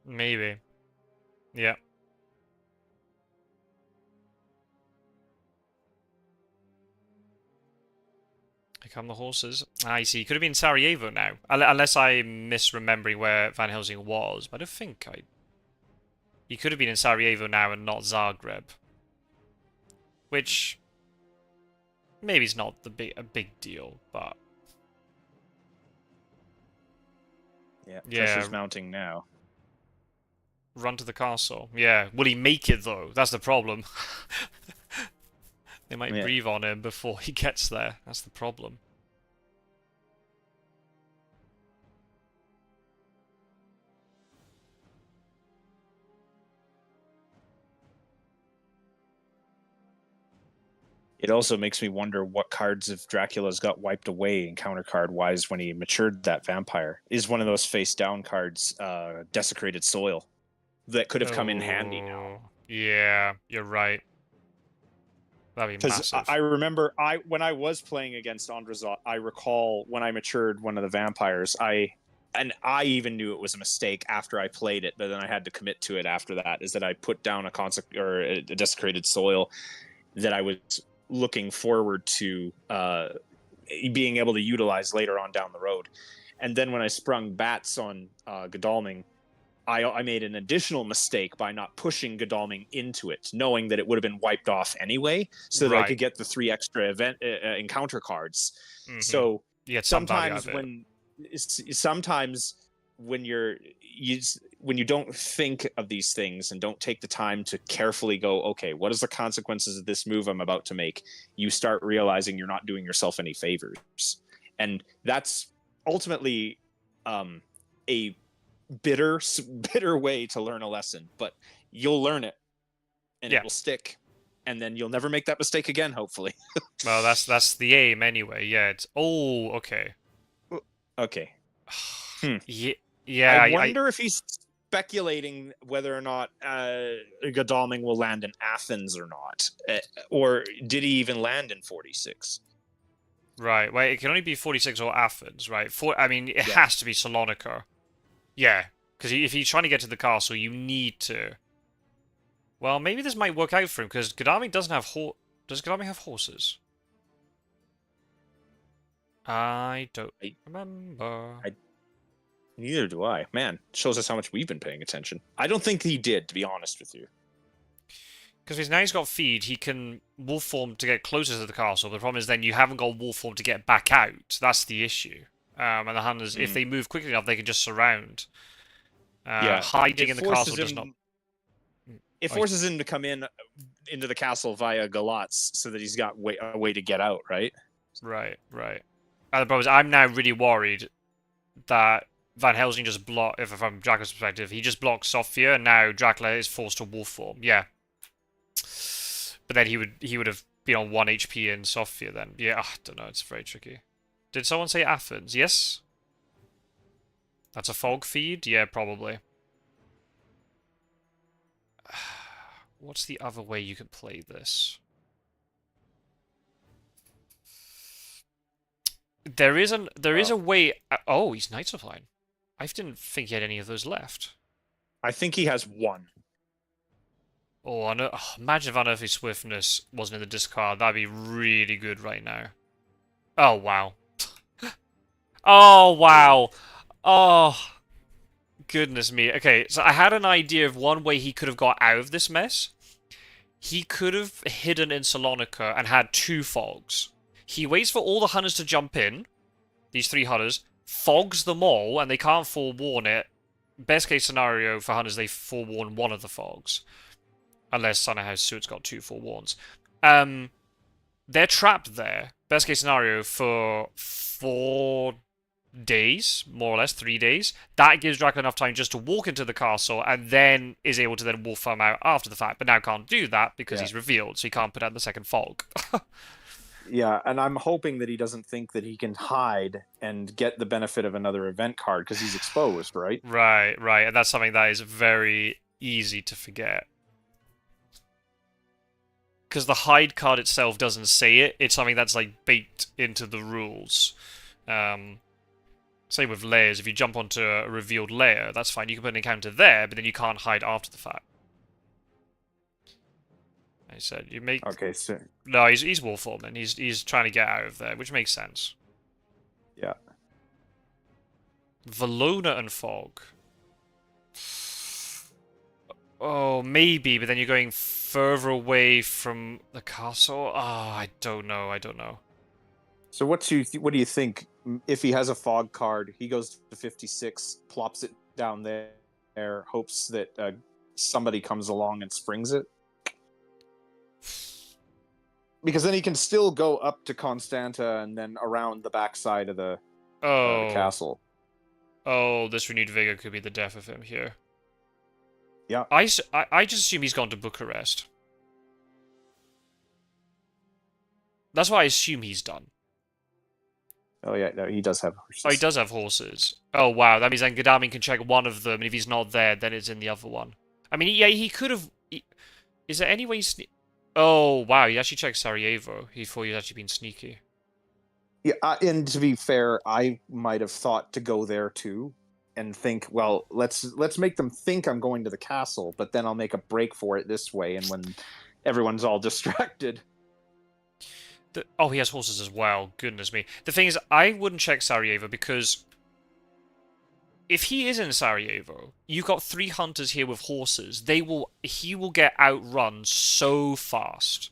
Maybe. Yeah. Here come the horses. I see. Could have been Sarajevo now. Unless I'm misremembering where Van Helsing was. But I don't think he could have been in Sarajevo now and not Zagreb. Which maybe is not a big deal, but yeah, pressure's mounting now. Run to the castle. Yeah, will he make it though? That's the problem. They might breathe on him before he gets there. That's the problem. It also makes me wonder what cards of Dracula's got wiped away encounter card wise when he matured that vampire. Is one of those face down cards Desecrated Soil that could have come in handy now? Oh, yeah, you're right. That'd be Because massive. I remember when I was playing against AndreZot, I recall when I matured one of the vampires, I even knew it was a mistake after I played it, but then I had to commit to it after that. Is that I put down a Desecrated Soil that I was looking forward to being able to utilize later on down the road. And then when I sprung bats on Godalming, I made an additional mistake by not pushing Godalming into it, knowing that it would have been wiped off anyway, so that I could get the 3 extra event encounter cards. Mm-hmm. So You get some value out of it. Sometimes when you don't think of these things and don't take the time to carefully go, okay, what is the consequences of this move I'm about to make? You start realizing you're not doing yourself any favors, and that's ultimately a bitter way to learn a lesson, but you'll learn it and it will stick, and then you'll never make that mistake again, hopefully. Well, that's the aim anyway. Yeah, it's okay. Yeah, I wonder if he's speculating whether or not Godalming will land in Athens or not, or did he even land in 46? Right. Well, it can only be 46 or Athens, right? I mean, it has to be Salonika. Yeah, because if he's trying to get to the castle, you need to. Well, maybe this might work out for him, because Godalming doesn't have Does Godalming have horses? I don't remember. Neither do I. Man, shows us how much we've been paying attention. I don't think he did, to be honest with you. Because now he's got feed, he can wolf form to get closer to the castle. The problem is then you haven't got wolf form to get back out. That's the issue. And the hunters, if they move quickly enough, they can just surround. Hiding in the castle does not. It forces him to come into the castle via Galatz, so that he's got a way to get out, right? Right. And the problem is, I'm now really worried that Van Helsing just from Dracula's perspective, he just blocks Sophia, and now Dracula is forced to wolf form. Yeah. But then he would have been on 1 HP in Sophia then. Yeah, I don't know, it's very tricky. Did someone say Athens? Yes? That's a fog feed? Yeah, probably. What's the other way you could play this? There is a way. Oh, he's Knights of Line. I didn't think he had any of those left. I think he has 1. Oh, imagine if Unearthly Swiftness wasn't in the discard. That'd be really good right now. Oh, wow. Oh, wow. Oh, goodness me. Okay, so I had an idea of one way he could have got out of this mess. He could have hidden in Salonika and had 2 fogs. He waits for all the hunters to jump in, these 3 hunters, fogs them all, and they can't forewarn it. Best case scenario for hunters, they forewarn one of the fogs. Unless Sunhouse Suit's got 2 forewarns. They're trapped there, best case scenario, for 4 days, more or less, 3 days. That gives Dracula enough time just to walk into the castle, and then is able to then wolf them out after the fact, but now can't do that because he's revealed, so he can't put out the second fog. Yeah, and I'm hoping that he doesn't think that he can hide and get the benefit of another event card because he's exposed, right? Right, and that's something that is very easy to forget. Because the hide card itself doesn't say it, it's something that's like baked into the rules. Same with layers, if you jump onto a revealed layer, that's fine, you can put an encounter there, but then you can't hide after the fact. I said, you make... Okay, so... No, he's wolf-forming. He's trying to get out of there, which makes sense. Yeah. Valona and Fog. Oh, maybe, but then you're going further away from the castle? Oh, I don't know. So what do you think? If he has a fog card, he goes to 56, plops it down there, hopes that somebody comes along and springs it? Because then he can still go up to Constanta and then around the backside of the castle. Oh, this renewed vigor could be the death of him here. Yeah. I just assume he's gone to Bucharest. That's what I assume he's done. Oh yeah, no, he does have horses. Oh, he does have horses. Oh, wow. That means then Gadamin can check one of them, and if he's not there, then it's in the other one. I mean, yeah, he could have... Is there any way Oh, wow, he actually checked Sarajevo. He thought he was actually being sneaky. Yeah, and to be fair, I might have thought to go there too, and think, well, let's make them think I'm going to the castle, but then I'll make a break for it this way, and when everyone's all distracted... Oh, he has horses as well. Goodness me. The thing is, I wouldn't check Sarajevo because if he is in Sarajevo, you've got 3 hunters here with horses. He will get outrun so fast.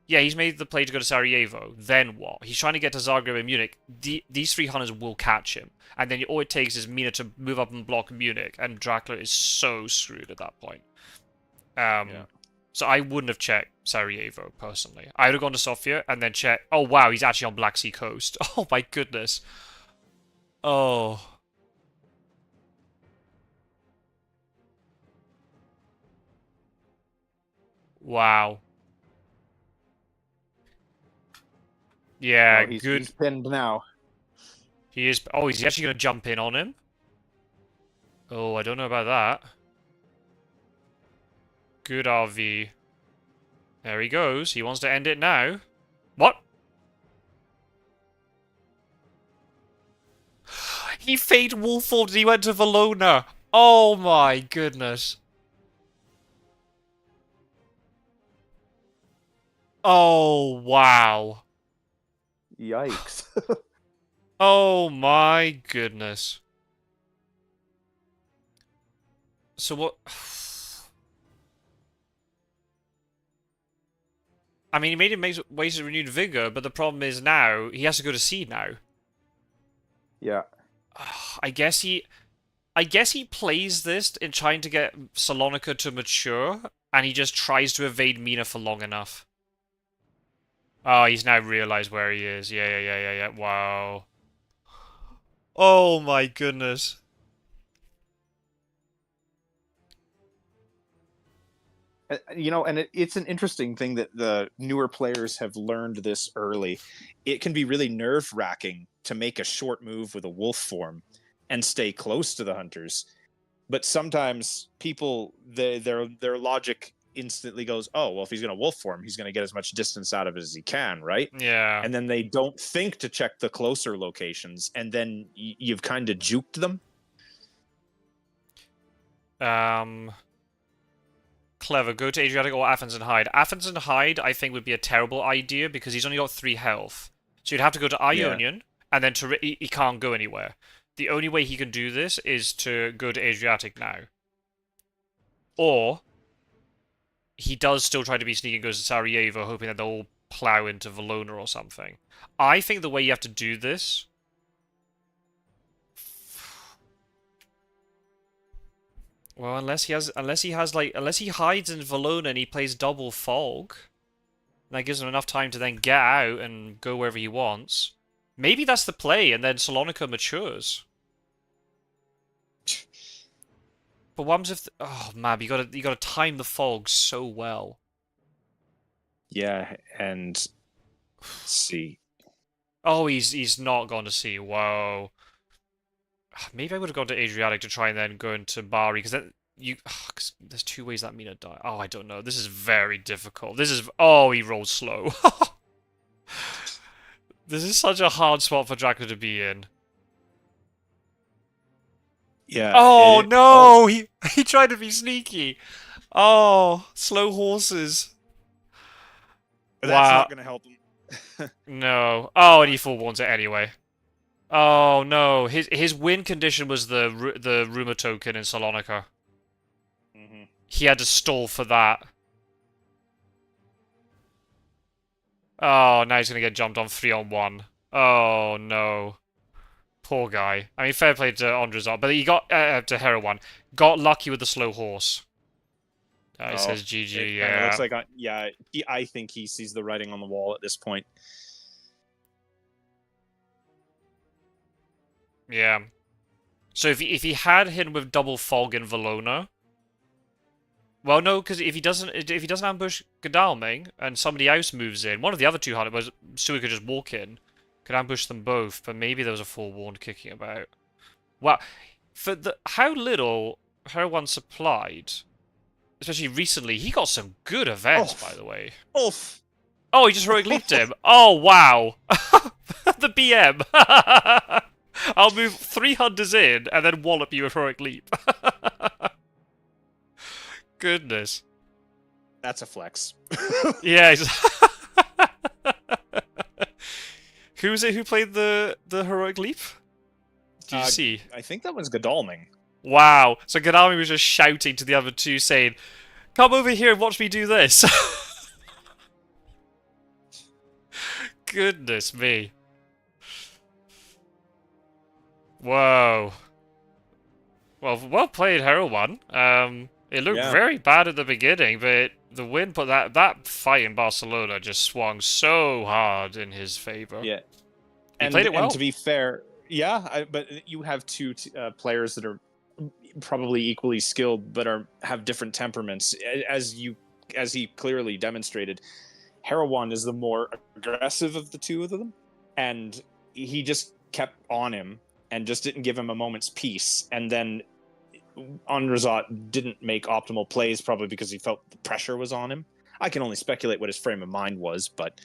Yeah, he's made the play to go to Sarajevo. Then what? He's trying to get to Zagreb and Munich. These 3 hunters will catch him. And then all it takes is Mina to move up and block Munich. And Dracula is so screwed at that point. Yeah. So I wouldn't have checked Sarajevo, personally. I would have gone to Sofia and then checked... Oh, wow, he's actually on Black Sea coast. Oh, my goodness. Oh. Wow. Yeah, oh, good. He's pinned now. He is... Oh, is he actually going to jump in on him? Oh, I don't know about that. Good RV. There he goes. He wants to end it now. What? He fade Wolformed and he went to Valona. Oh my goodness. Oh, wow. Yikes. Oh my goodness. So what... I mean, he made him waste of renewed vigor, but the problem is now, he has to go to sea now. Yeah. I guess he plays this in trying to get Salonika to mature, and he just tries to evade Mina for long enough. Oh, he's now realized where he is. Yeah. Wow. Oh my goodness. You know, and it's an interesting thing that the newer players have learned this early. It can be really nerve-wracking to make a short move with a wolf form and stay close to the hunters. But sometimes people, their logic instantly goes, oh, well, if he's going to wolf form, he's going to get as much distance out of it as he can, right? Yeah. And then they don't think to check the closer locations, and then you've kind of juked them. Clever. Go to Adriatic or Athens and hide. Athens and hide, I think, would be a terrible idea because he's only got 3 health. So you'd have to go to Ionian, and then he can't go anywhere. The only way he can do this is to go to Adriatic now. Or he does still try to be sneaky and goes to Sarajevo, hoping that they'll all plow into Valona or something. I think the way you have to do this... Well, unless he hides in Valona and he plays double fog, that gives him enough time to then get out and go wherever he wants. Maybe that's the play, and then Salonika matures. But what happens if... Oh, man, you gotta time the fog so well. Yeah, and... Let's see. Oh, he's not gone to sea. Whoa. Maybe I would have gone to Adriatic to try and then go into Bari, because then cause there's 2 ways that Mina die. Oh, I don't know. This is very difficult. This is... Oh, he rolled slow. This is such a hard spot for Dracula to be in. Yeah. Oh, no! He tried to be sneaky. Oh, slow horses. But that's not going to help him. No. Oh, and he forewarns it anyway. Oh no, his win condition was the rumor token in Salonika. Mm-hmm. He had to stall for that. Oh, now he's gonna get jumped on 3-on-1. Oh no, poor guy. I mean, fair play to AndreZot, but he got to Herowwan. Got lucky with the slow horse. He says GG. Yeah, looks like I think he sees the writing on the wall at this point. Yeah. So if he had hit with double fog in Valona, Well, no, because if he doesn't ambush Godalming and somebody else moves in, one of the other two hunters, Sui could just walk in, could ambush them both. But maybe there was a forewarned kicking about. Wow, for how little Herowwan supplied, especially recently, he got some good events, by the way. Oof. Oh, he just heroic leaped him. Oh, wow. The BM. I'll move 3 hunters in and then wallop you with heroic leap. Goodness. That's a flex. Yeah. Who was it who played the heroic leap? Did you see? I think that was Godalming. Wow. So Godalming was just shouting to the other two saying, "Come over here and watch me do this." Goodness me. Whoa. Well played, Herowwan. It looked very bad at the beginning, but the win put that fight in Barcelona just swung so hard in his favor. Yeah, He played it well. And to be fair, but you have two players that are probably equally skilled, but have different temperaments, as he clearly demonstrated. Herowwan is the more aggressive of the two of them, and he just kept on him and just didn't give him a moment's peace. And then AndreZot didn't make optimal plays, probably because he felt the pressure was on him. I can only speculate what his frame of mind was, but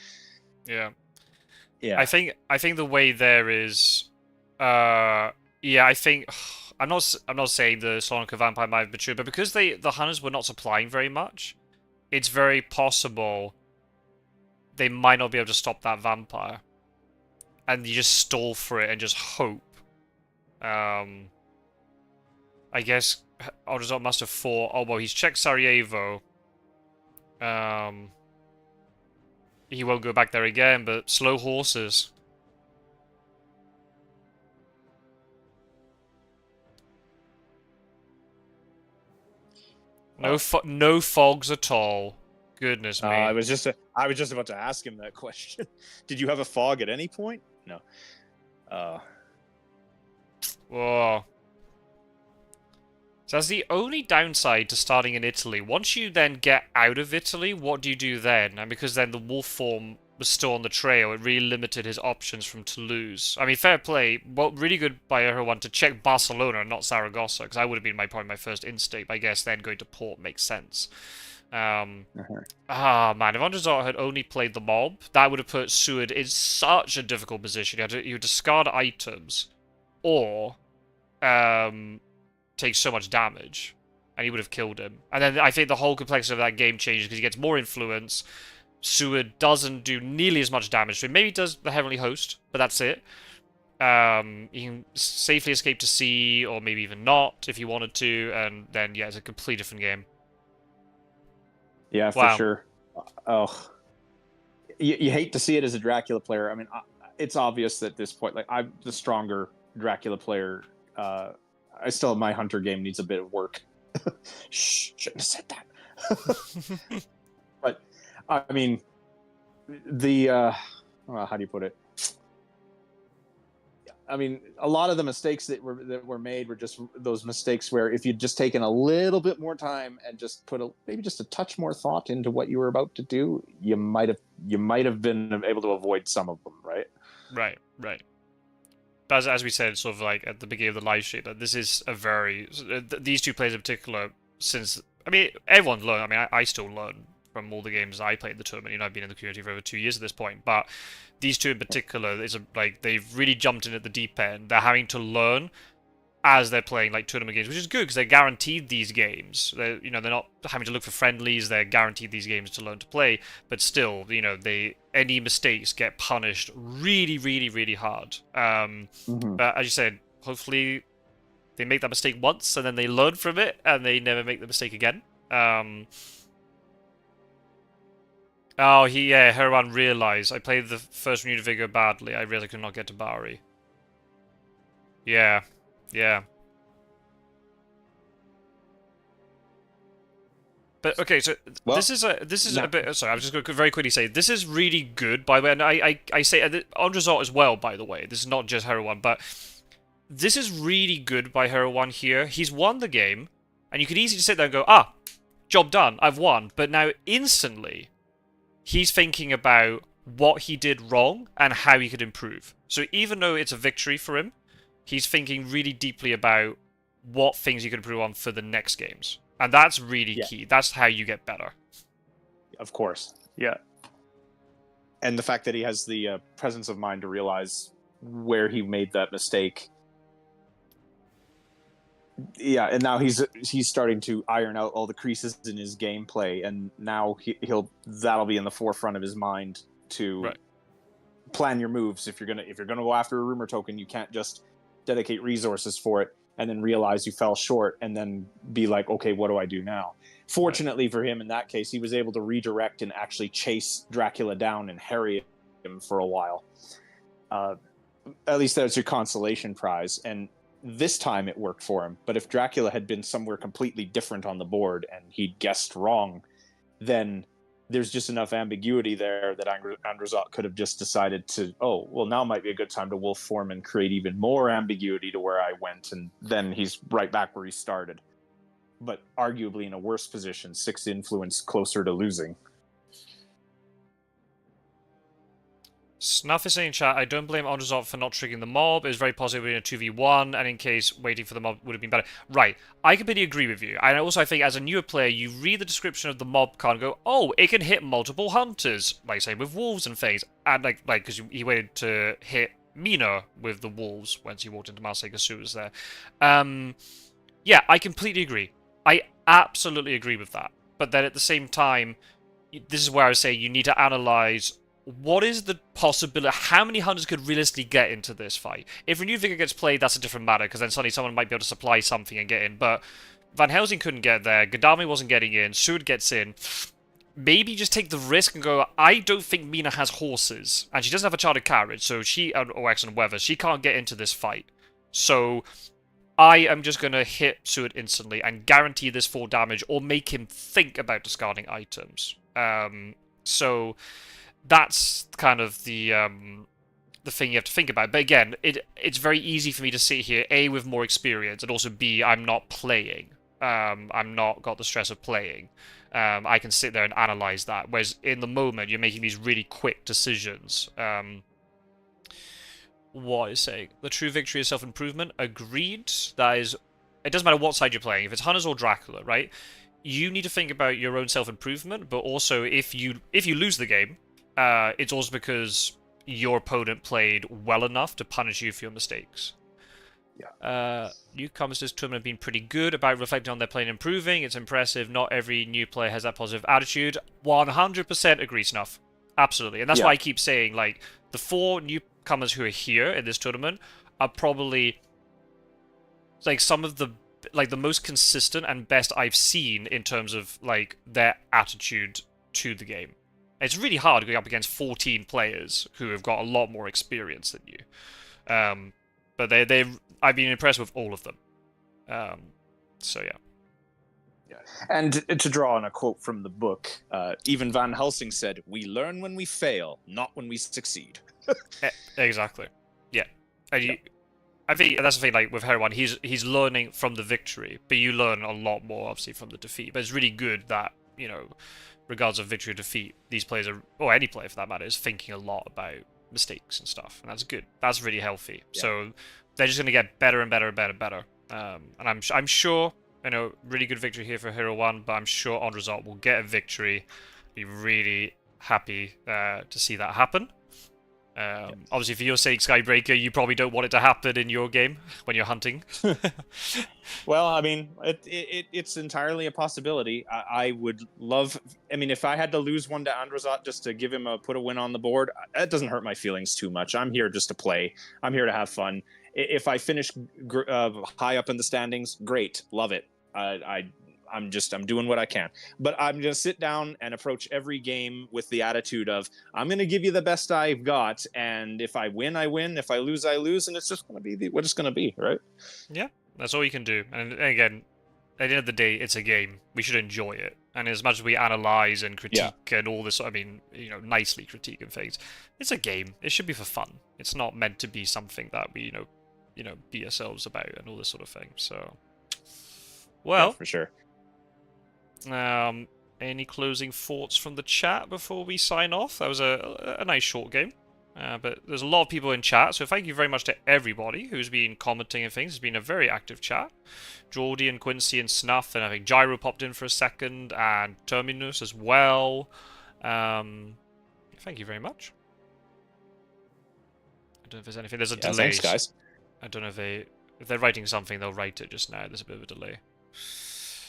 yeah. I Yeah. think the way there is, I think I'm not saying the Slonica Vampire might have been true, but because the hunters were not supplying very much, it's very possible they might not be able to stop that vampire, and you just stall for it and just hope. I guess AndreZot must have thought, oh well, he's checked Sarajevo. He won't go back there again, but slow horses. No fogs at all. Goodness me. I was just about to ask him that question. Did you have a fog at any point? No. Whoa. So that's the only downside to starting in Italy. Once you then get out of Italy, what do you do then? And because then the wolf form was still on the trail, it really limited his options from Toulouse. I mean, fair play. Well, really good by Herowwan to check Barcelona and not Saragossa, because that would have been probably my first instinct. I guess then going to Port makes sense. Man, if AndreZot had only played the mob, that would have put Seward in such a difficult position. He would discard items, or take so much damage, and he would have killed him. And then I think the whole complexity of that game changes because he gets more influence. Seward doesn't do nearly as much damage to him. Maybe he does the Heavenly Host, but that's it. He can safely escape to sea, or maybe even not if he wanted to, and then, yeah, it's a completely different game. Yeah, for sure. Oh, you hate to see it as a Dracula player. I mean, it's obvious at this point, like, I'm the stronger Dracula player. I still, my hunter game needs a bit of work. Shh, shouldn't have said that. But I mean, how do you put it? I mean, a lot of the mistakes that were made were just those mistakes where if you'd just taken a little bit more time and just put maybe just a touch more thought into what you were about to do, you might have been able to avoid some of them, right? Right. But as we said, sort of like at the beginning of the live stream, that this is a very these two players in particular. Since I mean, everyone learned. I mean, I still learn from all the games I played in the tournament. You know, I've been in the community for over 2 years at this point, but these two in particular, they've really jumped in at the deep end. They're having to learn as they're playing like tournament games, which is good because they're guaranteed these games. They're not having to look for friendlies. They're guaranteed these games to learn to play. But still, any mistakes get punished really, really, really hard. But as you said, hopefully they make that mistake once and then they learn from it and they never make the mistake again. Herowwan realized I played the first renewed vigor badly. I realized I could not get to Bari. Yeah. But okay, so this is a bit. Sorry, I was just going to very quickly say this is really good. By the way, and I say AndreZot as well. By the way, this is not just Herowwan, but this is really good by Herowwan here. He's won the game, and you could easily sit there and go, job done, I've won. But now instantly, he's thinking about what he did wrong and how he could improve. So even though it's a victory for him, he's thinking really deeply about what things he could improve on for the next games. And that's really key. That's how you get better. Of course. Yeah. And the fact that he has the presence of mind to realize where he made that mistake. Yeah, and now he's starting to iron out all the creases in his gameplay, and now that'll be in the forefront of his mind to plan your moves. If you're gonna go after a rumor token, you can't just dedicate resources for it and then realize you fell short and then be like, okay, what do I do now? Fortunately for him, in that case, he was able to redirect and actually chase Dracula down and harry him for a while. At least that's your consolation prize. And this time it worked for him. But if Dracula had been somewhere completely different on the board and he'd guessed wrong, then there's just enough ambiguity there that AndreZot could have just decided to, oh, well, now might be a good time to wolf form and create even more ambiguity to where I went, and then he's right back where he started. But arguably in a worse position, 6 influence closer to losing. Snuff is saying in chat, I don't blame AndreZot for not triggering the mob. It was very possible in a 2v1, and in case waiting for the mob would have been better. Right, I completely agree with you. And also I think as a newer player, you read the description of the mob card and go, oh, it can hit multiple hunters. Like, say, with wolves and things. And, like because he waited to hit Mina with the wolves once he walked into Malsega Sewers there. Yeah, I completely agree. I absolutely agree with that. But then at the same time, this is where I was saying you need to analyze what is the possibility, how many hunters could realistically get into this fight? If Renewed Vigor gets played, that's a different matter, because then suddenly someone might be able to supply something and get in, but Van Helsing couldn't get there, Gadami wasn't getting in, Seward gets in. Maybe just take the risk and go, I don't think Mina has horses, and she doesn't have a chartered carriage, so or excellent weather, she can't get into this fight. So I am just going to hit Seward instantly and guarantee this 4 damage, or make him think about discarding items. So that's kind of the thing you have to think about. But again, it's very easy for me to sit here, A, with more experience, and also B, I'm not playing. I'm not got the stress of playing. I can sit there and analyze that. Whereas in the moment, you're making these really quick decisions. What is saying? The true victory is self-improvement. Agreed. That is... It doesn't matter what side you're playing. If it's Hunters or Dracula, right? You need to think about your own self-improvement, but also if you lose the game, it's also because your opponent played well enough to punish you for your mistakes. Yeah. Newcomers to this tournament have been pretty good about reflecting on their play and improving. It's impressive. Not every new player has that positive attitude. 100% agree, Snuff. Absolutely. And that's why I keep saying, like, the 4 newcomers who are here in this tournament are probably, like, some of the most consistent and best I've seen in terms of, like, their attitude to the game. It's really hard going up against 14 players who have got a lot more experience than you. But I've been impressed with all of them. So yeah. And to draw on a quote from the book, even Van Helsing said, "We learn when we fail, not when we succeed." Exactly. Yeah. And I think that's the thing. Like with Herowwan, he's learning from the victory, but you learn a lot more obviously from the defeat. But it's really good that regardless of victory or defeat, these players are, or any player for that matter, is thinking a lot about mistakes and stuff, and that's good. That's really healthy. Yeah. So they're just going to get better and better and better and better. And I'm sure, really good victory here for Herowwan, but I'm sure AndreZot will get a victory. Be really happy to see that happen. Obviously, if you're saying Skybreaker, you probably don't want it to happen in your game when you're hunting. Well, I mean, it's entirely a possibility. I would love... I mean, if I had to lose one to AndreZot just to give him put a win on the board, that doesn't hurt my feelings too much. I'm here just to play. I'm here to have fun. If I finish high up in the standings, great. Love it. I'm doing what I can. But I'm going to sit down and approach every game with the attitude of, I'm going to give you the best I've got, and if I win, I win. If I lose, I lose, and it's just going to be what it's going to be, right? Yeah, that's all you can do. And again, at the end of the day, it's a game. We should enjoy it. And as much as we analyze and critique and all this, I mean, nicely critique and things, it's a game. It should be for fun. It's not meant to be something that we, beat ourselves about and all this sort of thing. So, well, for sure. Any closing thoughts from the chat before we sign off? That was a nice short game. But there's a lot of people in chat, so thank you very much to everybody who's been commenting and things. It's been a very active chat. Geordie and Quincy and Snuff, and I think Gyro popped in for a second, and Terminus as well. Thank you very much. I don't know if there's anything. There's a delay. Thanks, guys. I don't know if they're writing something, they'll write it just now. There's a bit of a delay.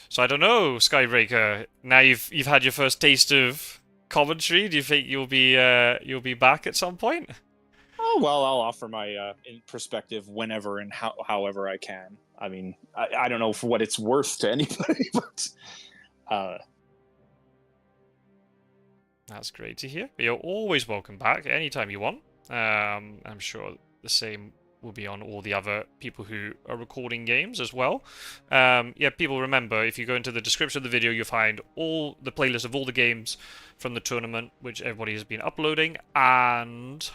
So I don't know, Skybreaker. Now you've had your first taste of commentary. Do you think you'll be back at some point? Oh well, I'll offer my perspective whenever and however I can. I mean, I don't know for what it's worth to anybody, but that's great to hear. You're always welcome back anytime you want. I'm sure the same will be on all the other people who are recording games as well. Yeah, people remember, if you go into the description of the video, you'll find all the playlists of all the games from the tournament, which everybody has been uploading, and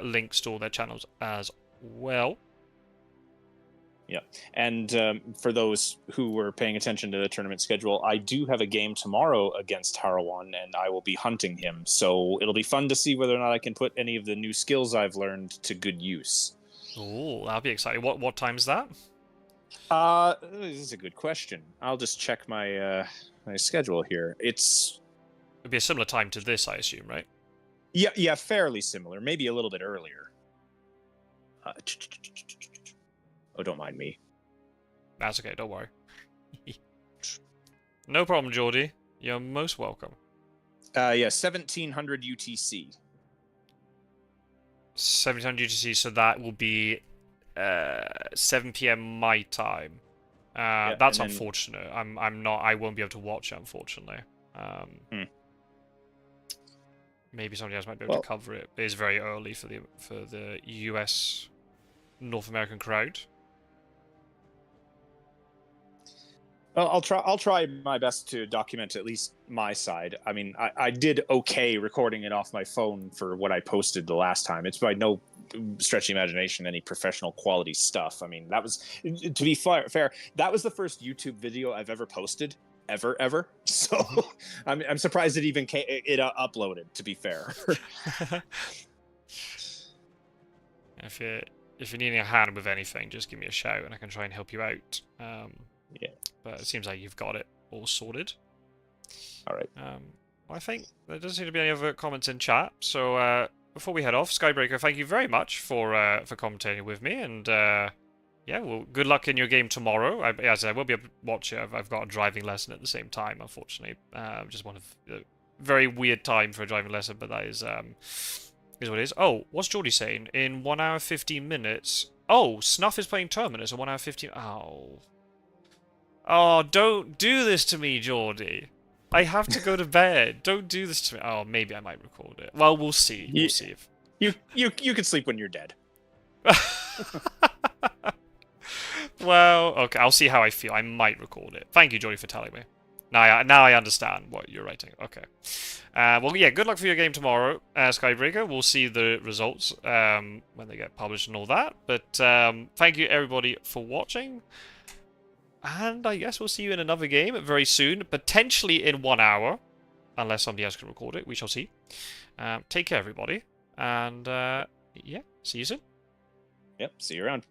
links to all their channels as well. Yeah, and for those who were paying attention to the tournament schedule, I do have a game tomorrow against Herowwan, and I will be hunting him. So it'll be fun to see whether or not I can put any of the new skills I've learned to good use. Oh, that'll be exciting. What time's that? This is a good question. I'll just check my my schedule here. It'd be a similar time to this, I assume, right? Yeah, fairly similar. Maybe a little bit earlier. Oh, don't mind me. That's okay, don't worry. No problem, Geordie. You're most welcome. Yeah, 1700 UTC. 1700 UTC, so that will be 7 PM my time. Yeah, that's then... unfortunate. I won't be able to watch it, unfortunately. Maybe somebody else might be able to cover it. But it's very early for the US North American crowd. Well, I'll try my best to document at least my side. I mean, I did okay recording it off my phone for what I posted the last time. It's by no stretch of imagination any professional quality stuff. I mean, that was, to be fair, that was the first YouTube video I've ever posted ever. So I'm surprised it even uploaded. To be fair. If you're needing a hand with anything, just give me a shout and I can try and help you out. Yeah. But it seems like you've got it all sorted. All right. Well, I think there doesn't seem to be any other comments in chat. So before we head off, Skybreaker, thank you very much for commentating with me. And yeah, well, good luck in your game tomorrow. As I will be able to watch it. I've got a driving lesson at the same time, unfortunately. Just one of the very weird time for a driving lesson, but that is what it is. Oh, what's Geordie saying? In 1 hour 15 minutes. Oh, Snuff is playing Terminus in 1 hour 15. Oh, don't do this to me, Geordie. I have to go to bed. Don't do this to me. Oh, maybe I might record it. Well, we'll see. We'll see if you can sleep when you're dead. Well, okay. I'll see how I feel. I might record it. Thank you, Geordie, for telling me. Now I understand what you're writing. Okay. Well, yeah. Good luck for your game tomorrow, Skybreaker. We'll see the results when they get published and all that. But thank you, everybody, for watching. And I guess we'll see you in another game very soon, potentially in 1 hour, unless somebody else can record it. We shall see. Take care, everybody, and yeah, see you soon. Yep, see you around.